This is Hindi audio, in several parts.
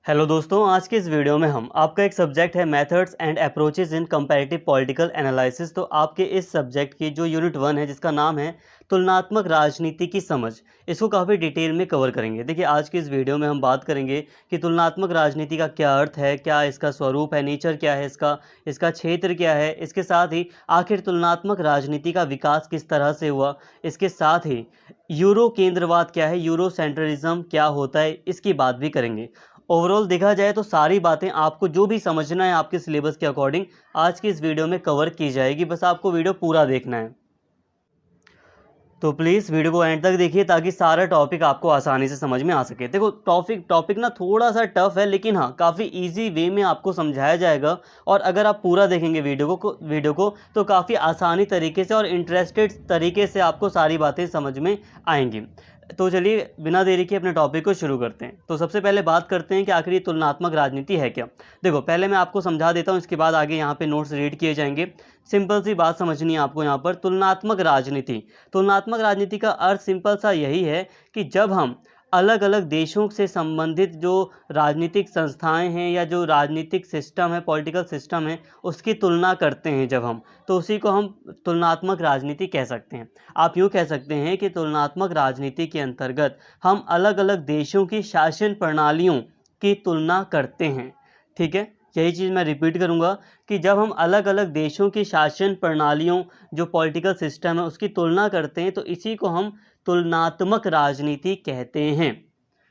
हेलो दोस्तों, आज के इस वीडियो में हम आपका एक सब्जेक्ट है methods and approaches in comparative political analysis. तो आपके इस सब्जेक्ट की जो यूनिट 1 है जिसका नाम है तुलनात्मक राजनीति की समझ, इसको काफ़ी डिटेल में कवर करेंगे। देखिए, आज की इस वीडियो में हम बात करेंगे कि तुलनात्मक राजनीति का क्या अर्थ है, क्या इसका स्वरूप है, नेचर क्या है इसका क्षेत्र क्या है, इसके साथ ही आखिर तुलनात्मक राजनीति का विकास किस तरह से हुआ, इसके साथ ही यूरो केंद्रवाद क्या है, यूरो सेंट्रलिज्म क्या होता है, इसकी बात भी करेंगे। ओवरऑल देखा जाए तो सारी बातें आपको जो भी समझना है आपके सिलेबस के अकॉर्डिंग आज की इस वीडियो में कवर की जाएगी। बस आपको वीडियो पूरा देखना है, तो प्लीज़ वीडियो को एंड तक देखिए ताकि सारा टॉपिक आपको आसानी से समझ में आ सके। देखो, टॉपिक ना थोड़ा सा टफ है, लेकिन हाँ काफ़ी इजी वे में आपको समझाया जाएगा। और अगर आप पूरा देखेंगे वीडियो को तो काफ़ी आसानी तरीके से और इंटरेस्टेड तरीके से आपको सारी बातें समझ में आएंगी। तो चलिए बिना देरी के अपने टॉपिक को शुरू करते हैं। तो सबसे पहले बात करते हैं कि आखिर ये तुलनात्मक राजनीति है क्या। देखो, पहले मैं आपको समझा देता हूँ, इसके बाद आगे यहाँ पे नोट्स रीड किए जाएंगे। सिंपल सी बात समझनी है आपको यहाँ पर। तुलनात्मक राजनीति का अर्थ सिंपल सा यही है कि जब हम अलग अलग देशों से संबंधित जो राजनीतिक संस्थाएं हैं या जो राजनीतिक सिस्टम है, पॉलिटिकल सिस्टम है, उसकी तुलना करते हैं जब हम, तो उसी को हम तुलनात्मक राजनीति कह सकते हैं। आप यूँ कह सकते हैं कि तुलनात्मक राजनीति के अंतर्गत हम अलग अलग देशों की शासन प्रणालियों की तुलना करते हैं। ठीक है, यही चीज़ मैं रिपीट करूंगा कि जब हम अलग अलग देशों की शासन प्रणालियों, जो पॉलिटिकल सिस्टम है, उसकी तुलना करते हैं, तो इसी को हम तुलनात्मक राजनीति कहते हैं।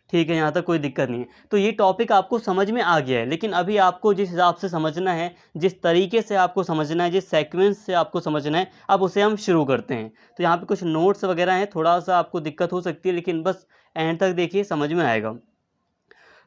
ठीक है, यहाँ तक कोई दिक्कत नहीं है। तो ये टॉपिक आपको समझ में आ गया है, लेकिन अभी आपको जिस हिसाब से समझना है, जिस तरीके से आपको समझना है, जिस सीक्वेंस से आपको समझना है, अब उसे हम शुरू करते हैं। तो यहाँ पे कुछ नोट्स वगैरह हैं, थोड़ा सा आपको दिक्कत हो सकती है, लेकिन बस एंड तक देखिए, समझ में आएगा।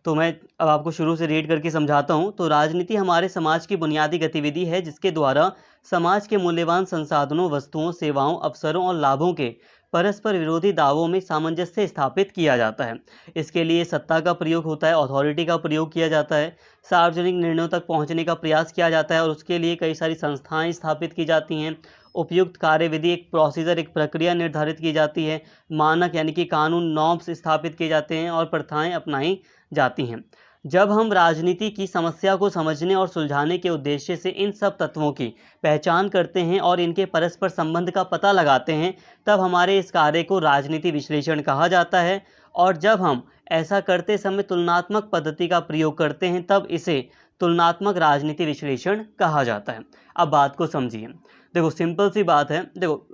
तो मैं अब आपको शुरू से रीड करके समझाता हूँ। तो राजनीति हमारे समाज की बुनियादी गतिविधि है जिसके द्वारा समाज के मूल्यवान संसाधनों, वस्तुओं, सेवाओं, अवसरों और लाभों के परस्पर विरोधी दावों में सामंजस्य स्थापित किया जाता है। इसके लिए सत्ता का प्रयोग होता है, अथॉरिटी का प्रयोग किया जाता है, सार्वजनिक निर्णयों तक पहुंचने का प्रयास किया जाता है और उसके लिए कई सारी संस्थाएं स्थापित की जाती हैं। उपयुक्त कार्यविधि, एक प्रोसीजर, एक प्रक्रिया निर्धारित की जाती है। मानक यानी कि कानून, नॉर्म्स स्थापित किए जाते हैं और प्रथाएं अपनाई जाती हैं। जब हम राजनीति की समस्या को समझने और सुलझाने के उद्देश्य से इन सब तत्वों की पहचान करते हैं और इनके परस्पर संबंध का पता लगाते हैं, तब हमारे इस कार्य को राजनीति विश्लेषण कहा जाता है। और जब हम ऐसा करते समय तुलनात्मक पद्धति का प्रयोग करते हैं, तब इसे तुलनात्मक राजनीति विश्लेषण कहा जाता है। अब बात को समझिए। देखो, सिंपल सी बात है। देखो,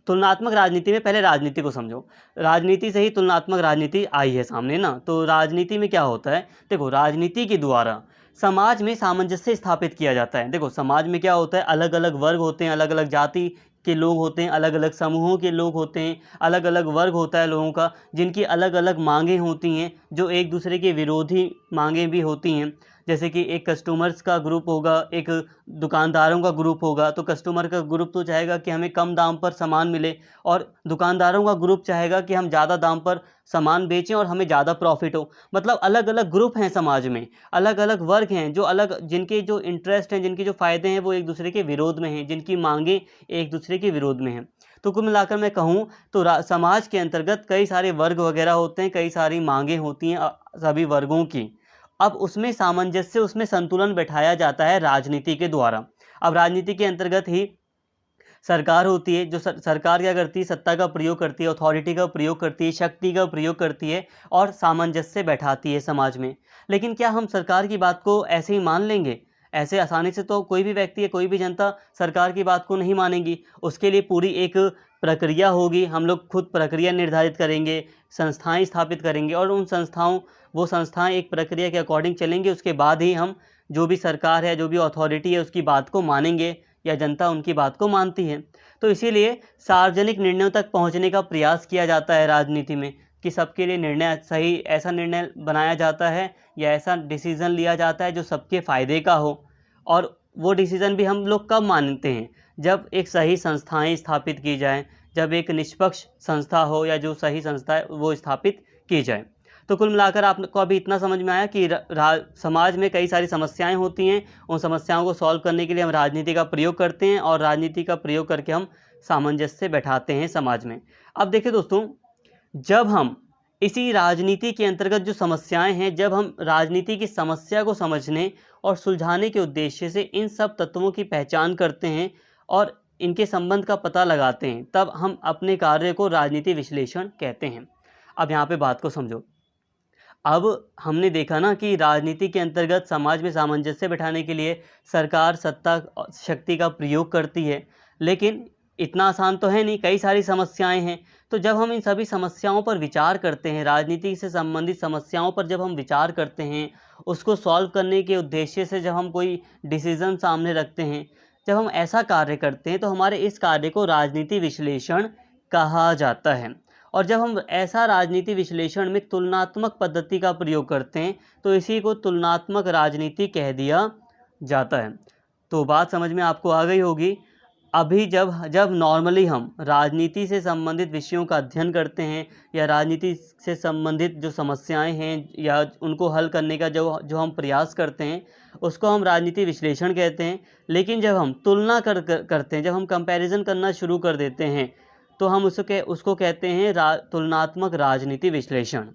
तुलनात्मक राजनीति में पहले राजनीति को समझो। राजनीति से ही तुलनात्मक राजनीति आई है सामने ना। तो राजनीति में क्या होता है, देखो, राजनीति के द्वारा समाज में सामंजस्य स्थापित किया जाता है। देखो, समाज में क्या होता है, अलग अलग वर्ग होते हैं, अलग अलग जाति के लोग होते हैं, अलग अलग समूहों के लोग होते हैं, अलग अलग वर्ग होता है लोगों का, जिनकी अलग अलग मांगें होती हैं, जो एक दूसरे के विरोधी मांगें भी होती हैं। जैसे कि एक कस्टमर्स का ग्रुप होगा, एक दुकानदारों का ग्रुप होगा। तो कस्टमर का ग्रुप तो चाहेगा कि हमें कम दाम पर सामान मिले, और दुकानदारों का ग्रुप चाहेगा कि हम ज़्यादा दाम पर सामान बेचें और हमें ज़्यादा प्रॉफिट हो। मतलब अलग अलग ग्रुप हैं समाज में, अलग अलग वर्ग हैं, जो अलग, जिनके जो इंटरेस्ट हैं, जिनके जो फ़ायदे हैं, वो एक दूसरे के विरोध में हैं, जिनकी मांगें एक दूसरे के विरोध में हैं। तो कुल मिलाकर मैं कहूँ तो समाज के अंतर्गत कई सारे वर्ग वगैरह होते हैं, कई सारी मांगें होती हैं सभी वर्गों की। अब उसमें सामंजस्य, उसमें संतुलन बैठाया जाता है राजनीति के द्वारा। अब राजनीति के अंतर्गत ही सरकार होती है, जो सरकार क्या करती है, सत्ता का प्रयोग करती है, अथॉरिटी का प्रयोग करती है, शक्ति का प्रयोग करती है और सामंजस्य बैठाती है समाज में। लेकिन क्या हम सरकार की बात को ऐसे ही मान लेंगे? ऐसे आसानी से तो कोई भी व्यक्ति या कोई भी जनता सरकार की बात को नहीं मानेगी। उसके लिए पूरी एक प्रक्रिया होगी, हम लोग खुद प्रक्रिया निर्धारित करेंगे, संस्थाएं स्थापित करेंगे और वो संस्थाएं एक प्रक्रिया के अकॉर्डिंग चलेंगे। उसके बाद ही हम, जो भी सरकार है, जो भी अथॉरिटी है, उसकी बात को मानेंगे या जनता उनकी बात को मानती है। तो इसीलिए सार्वजनिक निर्णयों तक पहुंचने का प्रयास किया जाता है राजनीति में, कि सबके लिए निर्णय सही, ऐसा निर्णय बनाया जाता है या ऐसा डिसीज़न लिया जाता है जो सबके फ़ायदे का हो। और वो डिसीज़न भी हम लोग कब मानते हैं, जब एक सही संस्थाएं स्थापित की जाएं, जब एक निष्पक्ष संस्था हो या जो सही संस्था है वो स्थापित की जाए। तो कुल मिलाकर आपको अभी इतना समझ में आया कि समाज में कई सारी समस्याएं होती हैं, उन समस्याओं को सॉल्व करने के लिए हम राजनीति का प्रयोग करते हैं और राजनीति का प्रयोग करके हम सामंजस्य बैठाते हैं समाज में। अब देखिए दोस्तों, जब हम इसी राजनीति के अंतर्गत जो समस्याएं हैं, जब हम राजनीति की समस्या को समझने और सुलझाने के उद्देश्य से इन सब तत्वों की पहचान करते हैं और इनके संबंध का पता लगाते हैं, तब हम अपने कार्य को राजनीति विश्लेषण कहते हैं। अब यहाँ पे बात को समझो। अब हमने देखा ना कि राजनीति के अंतर्गत समाज में सामंजस्य बिठाने के लिए सरकार सत्ता शक्ति का प्रयोग करती है, लेकिन इतना आसान तो है नहीं, कई सारी समस्याएं हैं। तो जब हम इन सभी समस्याओं पर विचार करते हैं, राजनीति से संबंधित समस्याओं पर जब हम विचार करते हैं, उसको सॉल्व करने के उद्देश्य से जब हम कोई डिसीज़न सामने रखते हैं, जब हम ऐसा कार्य करते हैं, तो हमारे इस कार्य को राजनीति विश्लेषण कहा जाता है। और जब हम ऐसा राजनीति विश्लेषण में तुलनात्मक पद्धति का प्रयोग करते हैं, तो इसी को तुलनात्मक राजनीति कह दिया जाता है। तो बात समझ में आपको आ गई होगी। अभी जब नॉर्मली हम राजनीति से संबंधित विषयों का अध्ययन करते हैं या राजनीति से संबंधित जो समस्याएं हैं या उनको हल करने का जो हम प्रयास करते हैं, उसको हम राजनीति विश्लेषण कहते हैं। लेकिन जब हम तुलना करते हैं, जब हम कंपैरिजन करना शुरू कर देते हैं, तो हम उसको कहते हैं तुलनात्मक राजनीति विश्लेषण।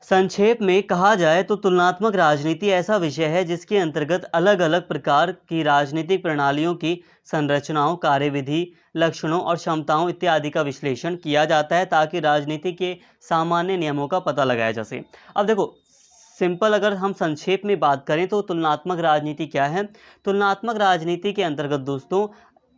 संक्षेप में कहा जाए तो तुलनात्मक राजनीति ऐसा विषय है जिसके अंतर्गत अलग अलग प्रकार की राजनीतिक प्रणालियों की संरचनाओं, कार्यविधि, लक्षणों और क्षमताओं इत्यादि का विश्लेषण किया जाता है, ताकि राजनीति के सामान्य नियमों का पता लगाया जा सके। अब देखो, सिंपल अगर हम संक्षेप में बात करें तो तुलनात्मक राजनीति क्या है। तुलनात्मक राजनीति के अंतर्गत दोस्तों,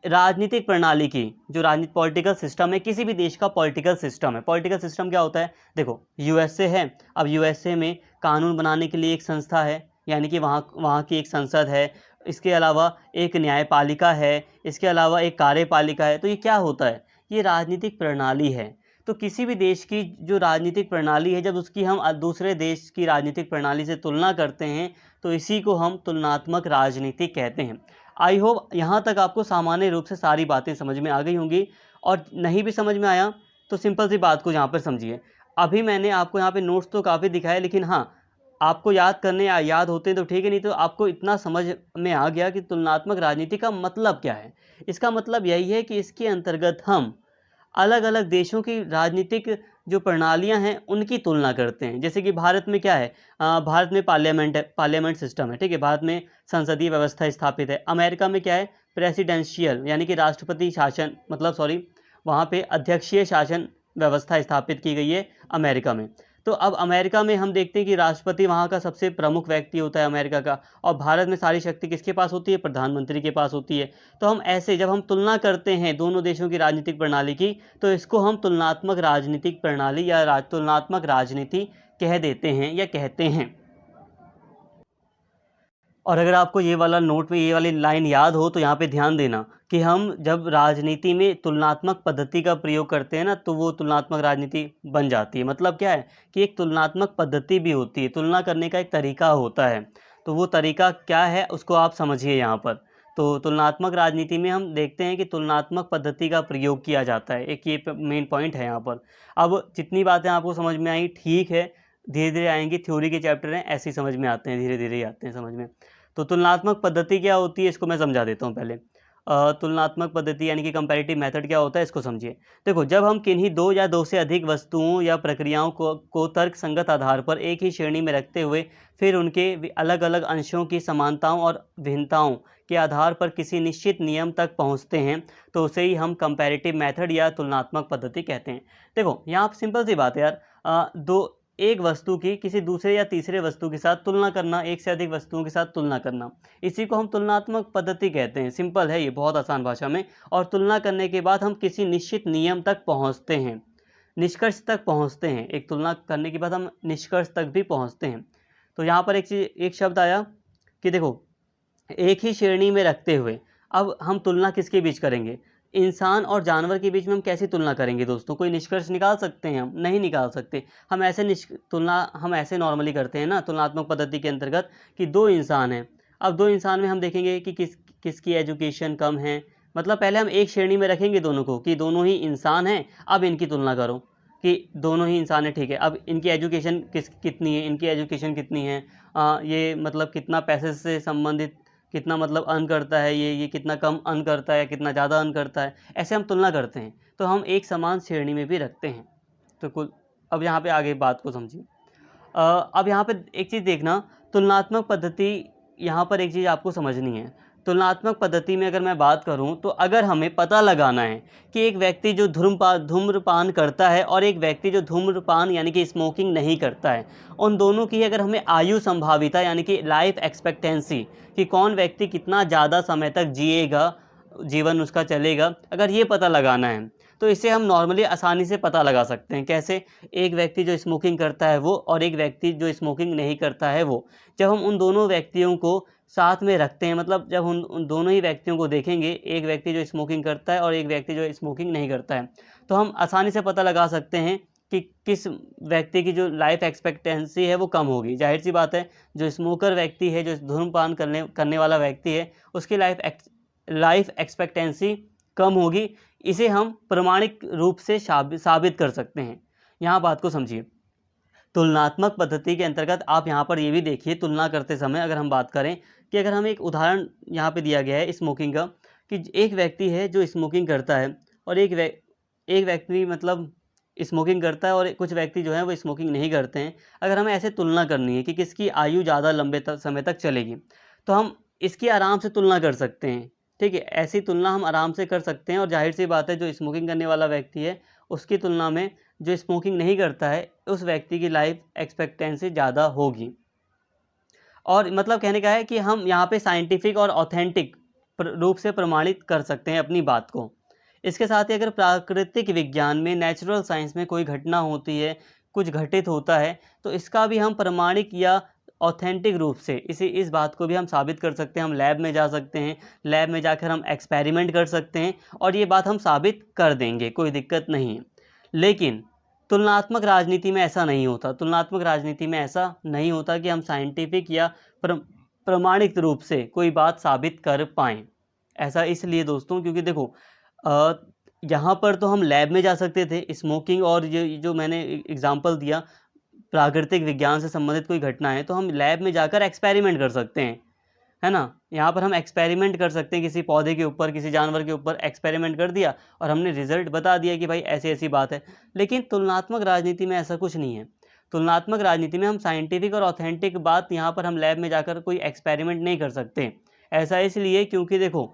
राजनीतिक प्रणाली की जो राजनीति पॉलिटिकल सिस्टम है, किसी भी देश का पॉलिटिकल सिस्टम है। पॉलिटिकल सिस्टम क्या होता है, देखो यूएसए है। अब यूएसए में कानून बनाने के लिए एक संस्था है, यानी कि वहाँ की एक संसद है। इसके अलावा एक न्यायपालिका है, इसके अलावा एक कार्यपालिका है। तो ये क्या होता है, ये राजनीतिक प्रणाली है। तो किसी भी देश की जो राजनीतिक प्रणाली है, जब उसकी हम दूसरे देश की राजनीतिक प्रणाली से तुलना करते हैं, तो इसी को हम तुलनात्मक राजनीति कहते हैं। आई होप यहाँ तक आपको सामान्य रूप से सारी बातें समझ में आ गई होंगी। और नहीं भी समझ में आया तो सिंपल सी बात को यहाँ पर समझिए। अभी मैंने आपको यहाँ पे नोट्स तो काफ़ी दिखाए, लेकिन हाँ, आपको याद होते हैं तो ठीक है, नहीं तो आपको इतना समझ में आ गया कि तुलनात्मक राजनीति का मतलब क्या है। इसका मतलब यही है कि इसके अंतर्गत हम अलग अलग देशों की राजनीतिक जो प्रणालियां हैं उनकी तुलना करते हैं। जैसे कि भारत में क्या है, भारत में पार्लियामेंट सिस्टम है, ठीक है, भारत में संसदीय व्यवस्था स्थापित है। अमेरिका में क्या है, प्रेसिडेंशियल यानी कि राष्ट्रपति शासन, वहाँ पे अध्यक्षीय शासन व्यवस्था स्थापित की गई है अमेरिका में। तो अब अमेरिका में हम देखते हैं कि राष्ट्रपति वहाँ का सबसे प्रमुख व्यक्ति होता है अमेरिका का, और भारत में सारी शक्ति किसके पास होती है, प्रधानमंत्री के पास होती है। तो हम ऐसे जब हम तुलना करते हैं दोनों देशों की राजनीतिक प्रणाली की, तो इसको हम तुलनात्मक राजनीतिक प्रणाली या तुलनात्मक राजनीति कह देते हैं या कहते हैं। और अगर आपको ये वाला नोट में ये वाली लाइन याद हो तो यहाँ पे ध्यान देना कि हम जब राजनीति में तुलनात्मक पद्धति का प्रयोग करते हैं ना, तो वो तुलनात्मक राजनीति बन जाती है। मतलब क्या है कि एक तुलनात्मक पद्धति भी होती है, तुलना करने का एक तरीका होता है। तो वो तरीका क्या है उसको आप समझिए यहाँ पर। तो तुलनात्मक राजनीति में हम देखते हैं कि तुलनात्मक पद्धति का प्रयोग किया जाता है, एक ये मेन पॉइंट है यहाँ पर। अब जितनी बातें आपको समझ में आई ठीक है, धीरे धीरे आएंगी, थ्योरी के चैप्टर हैं, ऐसे ही समझ में आते हैं, धीरे धीरे ही आते हैं समझ में। तो तुलनात्मक पद्धति क्या होती है इसको मैं समझा देता हूँ पहले। तुलनात्मक पद्धति यानी कि कंपैरेटिव मेथड क्या होता है इसको समझिए। देखो, जब हम किन्हीं दो या दो से अधिक वस्तुओं या प्रक्रियाओं को तर्क संगत आधार पर एक ही श्रेणी में रखते हुए फिर उनके अलग अलग अंशों की समानताओं और भिन्नताओं के आधार पर किसी निश्चित नियम तक पहुंचते हैं, तो उसे ही हम कंपैरेटिव मेथड या तुलनात्मक पद्धति कहते हैं। देखो, यहाँ सिंपल सी बात है यार, एक वस्तु की किसी दूसरे या तीसरे वस्तु के साथ तुलना करना, एक से अधिक वस्तुओं के साथ तुलना करना, इसी को हम तुलनात्मक पद्धति कहते हैं। सिंपल है ये, बहुत आसान भाषा में। और तुलना करने के बाद हम किसी निश्चित नियम तक पहुंचते हैं, निष्कर्ष तक पहुंचते हैं। एक तुलना करने के बाद हम निष्कर्ष तक भी पहुंचते हैं। तो यहाँ पर एक शब्द आया कि देखो, एक ही श्रेणी में रखते हुए, अब हम तुलना किसके बीच करेंगे, इंसान और जानवर के बीच में हम कैसी तुलना करेंगे दोस्तों, कोई निष्कर्ष निकाल सकते हैं? हम नहीं निकाल सकते। हम ऐसे नॉर्मली करते हैं ना तुलनात्मक पद्धति के अंतर्गत कि दो इंसान हैं। अब दो इंसान में हम देखेंगे कि किसकी एजुकेशन कम है। मतलब पहले हम एक श्रेणी में रखेंगे दोनों को कि दोनों ही इंसान हैं, अब इनकी तुलना करो कि दोनों ही इंसान है, ठीक है, अब इनकी एजुकेशन कितनी है, इनकी एजुकेशन कितनी है, ये मतलब कितना पैसे से संबंधित कितना मतलब अर्न करता है, ये कितना कम अर्न करता है, कितना ज़्यादा अर्न करता है, ऐसे हम तुलना करते हैं, तो हम एक समान श्रेणी में भी रखते हैं। तो कुल अब यहाँ पे आगे बात को समझिए। अब यहाँ पे एक चीज़ देखना, तुलनात्मक पद्धति, यहाँ पर एक चीज़ आपको समझनी है। तुलनात्मक पद्धति में अगर मैं बात करूँ तो अगर हमें पता लगाना है कि एक व्यक्ति जो धूम्रपान करता है और एक व्यक्ति जो धूम्रपान यानी कि स्मोकिंग नहीं करता है, उन दोनों की अगर हमें आयु संभाविता यानी कि लाइफ एक्सपेक्टेंसी, कि कौन व्यक्ति कितना ज़्यादा समय तक जिएगा, जीवन उसका चलेगा, अगर ये पता लगाना है तो इसे हम नॉर्मली आसानी से पता लगा सकते हैं। कैसे? एक व्यक्ति जो स्मोकिंग करता है वो और एक व्यक्ति जो स्मोकिंग नहीं करता है वो, जब हम उन दोनों व्यक्तियों को साथ में रखते हैं, मतलब जब उन दोनों ही व्यक्तियों को देखेंगे, एक व्यक्ति जो स्मोकिंग करता है और एक व्यक्ति जो स्मोकिंग नहीं करता है, तो हम आसानी से पता लगा सकते हैं कि किस व्यक्ति की जो लाइफ एक्सपेक्टेंसी है वो कम होगी। जाहिर सी बात है, जो स्मोकर व्यक्ति है, जो धूम्रपान करने वाला व्यक्ति है, उसकी लाइफ एक्सपेक्टेंसी कम होगी। इसे हम प्रमाणिक रूप से साबित कर सकते हैं। यहाँ बात को समझिए। तुलनात्मक पद्धति के अंतर्गत आप यहाँ पर ये भी देखिए, तुलना करते समय अगर हम बात करें कि अगर हम एक उदाहरण यहाँ पे दिया गया है स्मोकिंग का, कि एक व्यक्ति है जो स्मोकिंग करता है और एक व्यक्ति मतलब स्मोकिंग करता है और कुछ व्यक्ति जो है वो स्मोकिंग नहीं करते हैं। अगर हमें ऐसे तुलना करनी है कि किसकी आयु ज़्यादा लंबे समय तक चलेगी, तो हम इसकी आराम से तुलना कर सकते हैं। ठीक है, ऐसी तुलना हम आराम से कर सकते हैं और जाहिर सी बात है, जो स्मोकिंग करने वाला व्यक्ति है उसकी तुलना में जो स्मोकिंग नहीं करता है उस व्यक्ति की लाइफ एक्सपेक्टेंसी ज़्यादा होगी। और मतलब कहने का है कि हम यहाँ पे साइंटिफिक और ऑथेंटिक रूप से प्रमाणित कर सकते हैं अपनी बात को। इसके साथ ही अगर प्राकृतिक विज्ञान में, नेचुरल साइंस में कोई घटना होती है, कुछ घटित होता है, तो इसका भी हम प्रमाणिक या ऑथेंटिक रूप से इस बात को भी हम साबित कर सकते हैं। हम लैब में जा सकते हैं, लैब में जाकर हम एक्सपेरिमेंट कर सकते हैं और ये बात हम साबित कर देंगे, कोई दिक्कत नहीं है। लेकिन तुलनात्मक राजनीति में ऐसा नहीं होता। तुलनात्मक राजनीति में ऐसा नहीं होता कि हम साइंटिफिक या प्रमाणिक रूप से कोई बात साबित कर पाएँ। ऐसा इसलिए दोस्तों क्योंकि देखो, यहाँ पर तो हम लैब में जा सकते थे, स्मोकिंग और ये जो मैंने एग्जांपल दिया, प्राकृतिक विज्ञान से संबंधित कोई घटना है तो हम लैब में जाकर एक्सपेरिमेंट कर सकते हैं, है ना। यहाँ पर हम एक्सपेरिमेंट कर सकते हैं, किसी पौधे के ऊपर, किसी जानवर के ऊपर एक्सपेरिमेंट कर दिया और हमने रिजल्ट बता दिया कि भाई ऐसी ऐसी बात है। लेकिन तुलनात्मक राजनीति में ऐसा कुछ नहीं है। तुलनात्मक राजनीति में हम साइंटिफिक और ऑथेंटिक बात, यहाँ पर हम लैब में जाकर कोई एक्सपेरिमेंट नहीं कर सकते। ऐसा इसलिए क्योंकि देखो,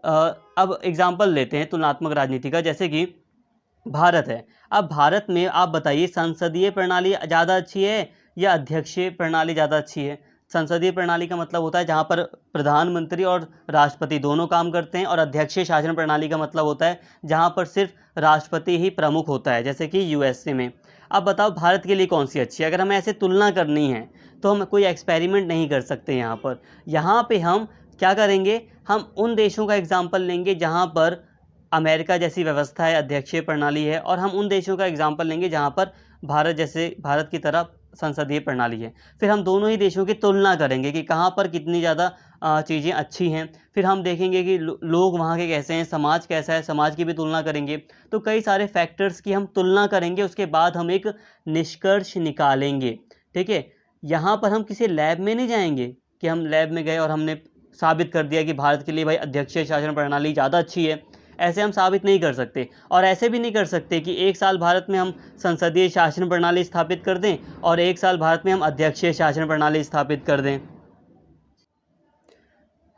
अब एग्जाम्पल लेते हैं तुलनात्मक राजनीति का, जैसे कि भारत है। अब भारत में आप बताइए, संसदीय प्रणाली ज़्यादा अच्छी है या अध्यक्षीय प्रणाली ज़्यादा अच्छी है? संसदीय प्रणाली का मतलब होता है जहाँ पर प्रधानमंत्री और राष्ट्रपति दोनों काम करते हैं, और अध्यक्षीय शासन प्रणाली का मतलब होता है जहाँ पर सिर्फ राष्ट्रपति ही प्रमुख होता है, जैसे कि यूएसए में। अब बताओ भारत के लिए कौन सी अच्छी है? अगर हमें ऐसे तुलना करनी है तो हम कोई एक्सपेरिमेंट नहीं कर सकते यहाँ पे हम क्या करेंगे, हम उन देशों का एग्जाम्पल लेंगे जहाँ पर अमेरिका जैसी व्यवस्था है, अध्यक्षीय प्रणाली है, और हम उन देशों का एग्जाम्पल लेंगे जहाँ पर भारत की तरह संसदीय प्रणाली है। फिर हम दोनों ही देशों की तुलना करेंगे कि कहाँ पर कितनी ज़्यादा चीज़ें अच्छी हैं। फिर हम देखेंगे कि लोग वहाँ के कैसे हैं, समाज कैसा है, समाज की भी तुलना करेंगे। तो कई सारे फैक्टर्स की हम तुलना करेंगे, उसके बाद हम एक निष्कर्ष निकालेंगे। ठीक है, यहाँ पर हम किसी लैब में नहीं जाएंगे कि हम लैब में गए और हमने साबित कर दिया कि भारत के लिए भाई अध्यक्षीय शासन प्रणाली ज़्यादा अच्छी है। ऐसे हम साबित नहीं कर सकते। और ऐसे भी नहीं कर सकते कि एक साल भारत में हम संसदीय शासन प्रणाली स्थापित कर दें और एक साल भारत में हम अध्यक्षीय शासन प्रणाली स्थापित कर दें,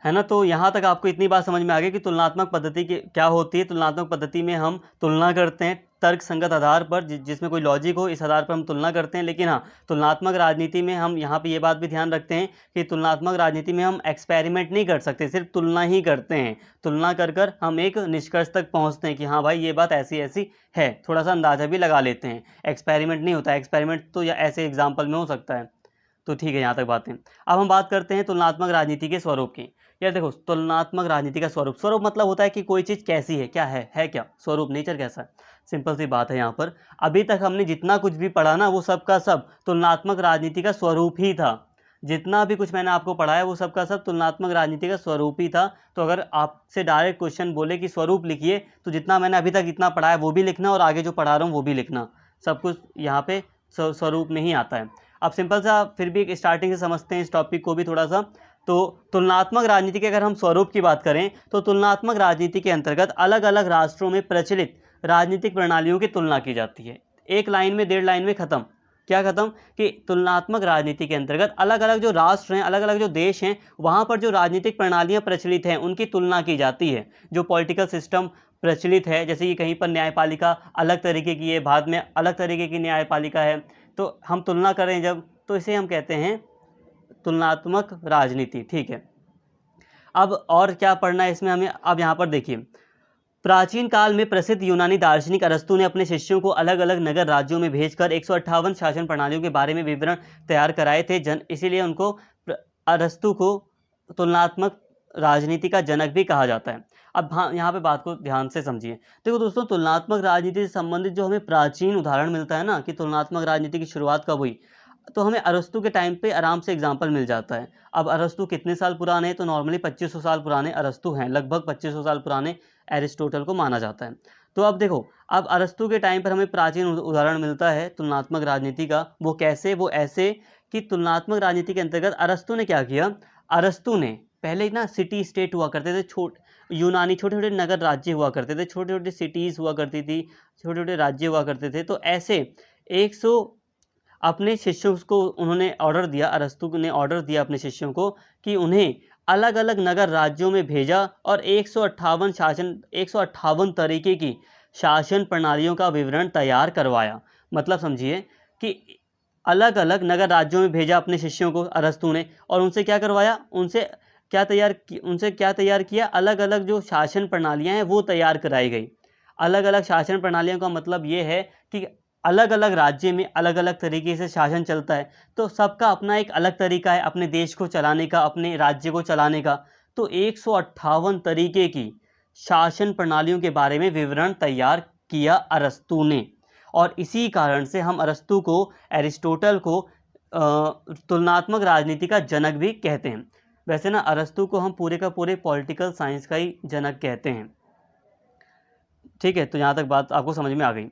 है ना। तो यहाँ तक आपको इतनी बात समझ में आ गई कि तुलनात्मक पद्धति क्या होती है। तुलनात्मक पद्धति में हम तुलना करते हैं तर्क संगत आधार पर, जिसमें कोई लॉजिक हो, इस आधार पर हम तुलना करते हैं। लेकिन हाँ, तुलनात्मक राजनीति में हम यहाँ पे ये बात भी ध्यान रखते हैं कि तुलनात्मक राजनीति में हम एक्सपेरिमेंट नहीं कर सकते, सिर्फ तुलना ही करते हैं। तुलना कर हम एक निष्कर्ष तक पहुँचते हैं कि हाँ भाई ये बात ऐसी ऐसी है, थोड़ा सा अंदाज़ा भी लगा लेते हैं। एक्सपेरिमेंट नहीं होता, एक्सपेरिमेंट तो या ऐसे एग्जाम्पल में हो सकता है। तो ठीक है, यहाँ तक बातें। अब हम बात करते हैं तुलनात्मक राजनीति के स्वरूप की। यार देखो, तुलनात्मक राजनीति का स्वरूप मतलब होता है कि कोई चीज़ कैसी है, क्या है क्या स्वरूप, नेचर कैसा है। सिंपल सी बात है। यहाँ पर अभी तक हमने जितना कुछ भी पढ़ा ना, वो सब का सब तुलनात्मक राजनीति का स्वरूप ही था। जितना भी कुछ मैंने आपको पढ़ाया वो सब का सब तुलनात्मक राजनीति का स्वरूप ही था। तो अगर आपसे डायरेक्ट क्वेश्चन बोले कि स्वरूप लिखिए, तो जितना मैंने अभी तक इतना पढ़ाया वो भी लिखना और आगे जो पढ़ा रहा हूँ वो भी लिखना। सब कुछ यहाँ पे स्वरूप में ही आता है। अब सिंपल सा फिर भी एक स्टार्टिंग से समझते हैं इस टॉपिक को भी थोड़ा सा। तो तुलनात्मक राजनीति के अगर हम स्वरूप की बात करें तो तुलनात्मक राजनीति के अंतर्गत अलग अलग राष्ट्रों में प्रचलित राजनीतिक प्रणालियों की तुलना की जाती है। एक लाइन में, 1.5 लाइन में ख़त्म। क्या ख़त्म? कि तुलनात्मक राजनीति के अंतर्गत अलग अलग जो राष्ट्र हैं, अलग अलग जो देश हैं, वहाँ पर जो राजनीतिक प्रणालियाँ प्रचलित हैं उनकी तुलना की जाती है। जो पॉलिटिकल सिस्टम प्रचलित है, जैसे कि कहीं पर न्यायपालिका अलग तरीके की है, बाद में अलग तरीके की न्यायपालिका है, तो हम तुलना करें जब, तो इसे हम कहते हैं तुलनात्मक राजनीति। ठीक है, अब और क्या पढ़ना है इसमें हमें? अब यहाँ पर देखिए, प्राचीन काल में प्रसिद्ध यूनानी दार्शनिक अरस्तु ने अपने शिष्यों को अलग अलग नगर राज्यों में भेजकर 158 शासन प्रणालियों के बारे में विवरण तैयार कराए थे। इसीलिए उनको अरस्तु को तुलनात्मक राजनीति का जनक भी कहा जाता है। अब हाँ, यहाँ पे बात को ध्यान से समझिए। देखो दोस्तों, तुलनात्मक राजनीति से संबंधित जो हमें प्राचीन उदाहरण मिलता है ना, कि तुलनात्मक राजनीति की शुरुआत कब हुई, तो हमें अरस्तु के टाइम पे आराम से एग्जाम्पल मिल जाता है। अब अरस्तु कितने साल पुराने हैं? तो नॉर्मली 2500 साल पुराने अरस्तु हैं, लगभग 2500 साल पुराने एरिस्टोटल को माना जाता है। तो अब देखो, अब अरस्तु के टाइम पर हमें प्राचीन उदाहरण मिलता है तुलनात्मक राजनीति का। वो कैसे? वो ऐसे कि तुलनात्मक राजनीति के अंतर्गत अरस्तु ने क्या किया? अरस्तु ने पहले ना सिटी स्टेट हुआ करते थे, यूनानी छोटे छोटे नगर राज्य हुआ करते थे, छोटे छोटे सिटीज़ हुआ करती थी, छोटे छोटे राज्य हुआ करते थे। तो ऐसे 100 अपने शिष्यों को उन्होंने ऑर्डर दिया, अरस्तु ने ऑर्डर दिया अपने शिष्यों को कि उन्हें अलग अलग नगर राज्यों में भेजा और 158 तरीके की शासन प्रणालियों का विवरण तैयार करवाया। मतलब समझिए कि अलग अलग नगर राज्यों में भेजा अपने शिष्यों को अरस्तु ने, और उनसे क्या करवाया? उनसे क्या तैयार किया? अलग अलग जो शासन प्रणालियां हैं वो तैयार कराई गई। अलग अलग शासन प्रणालियों का मतलब ये है कि अलग अलग राज्य में अलग अलग तरीके से शासन चलता है, तो सबका अपना एक अलग तरीका है अपने देश को चलाने का, अपने राज्य को चलाने का। तो 158 तरीके की शासन प्रणालियों के बारे में विवरण तैयार किया अरस्तु ने, और इसी कारण से हम अरस्तु को, एरिस्टोटल को तुलनात्मक राजनीति का जनक भी कहते हैं। वैसे ना अरस्तु को हम पूरे का पूरे पॉलिटिकल साइंस का ही जनक कहते हैं। ठीक है, तो यहाँ तक बात आपको समझ में आ गई।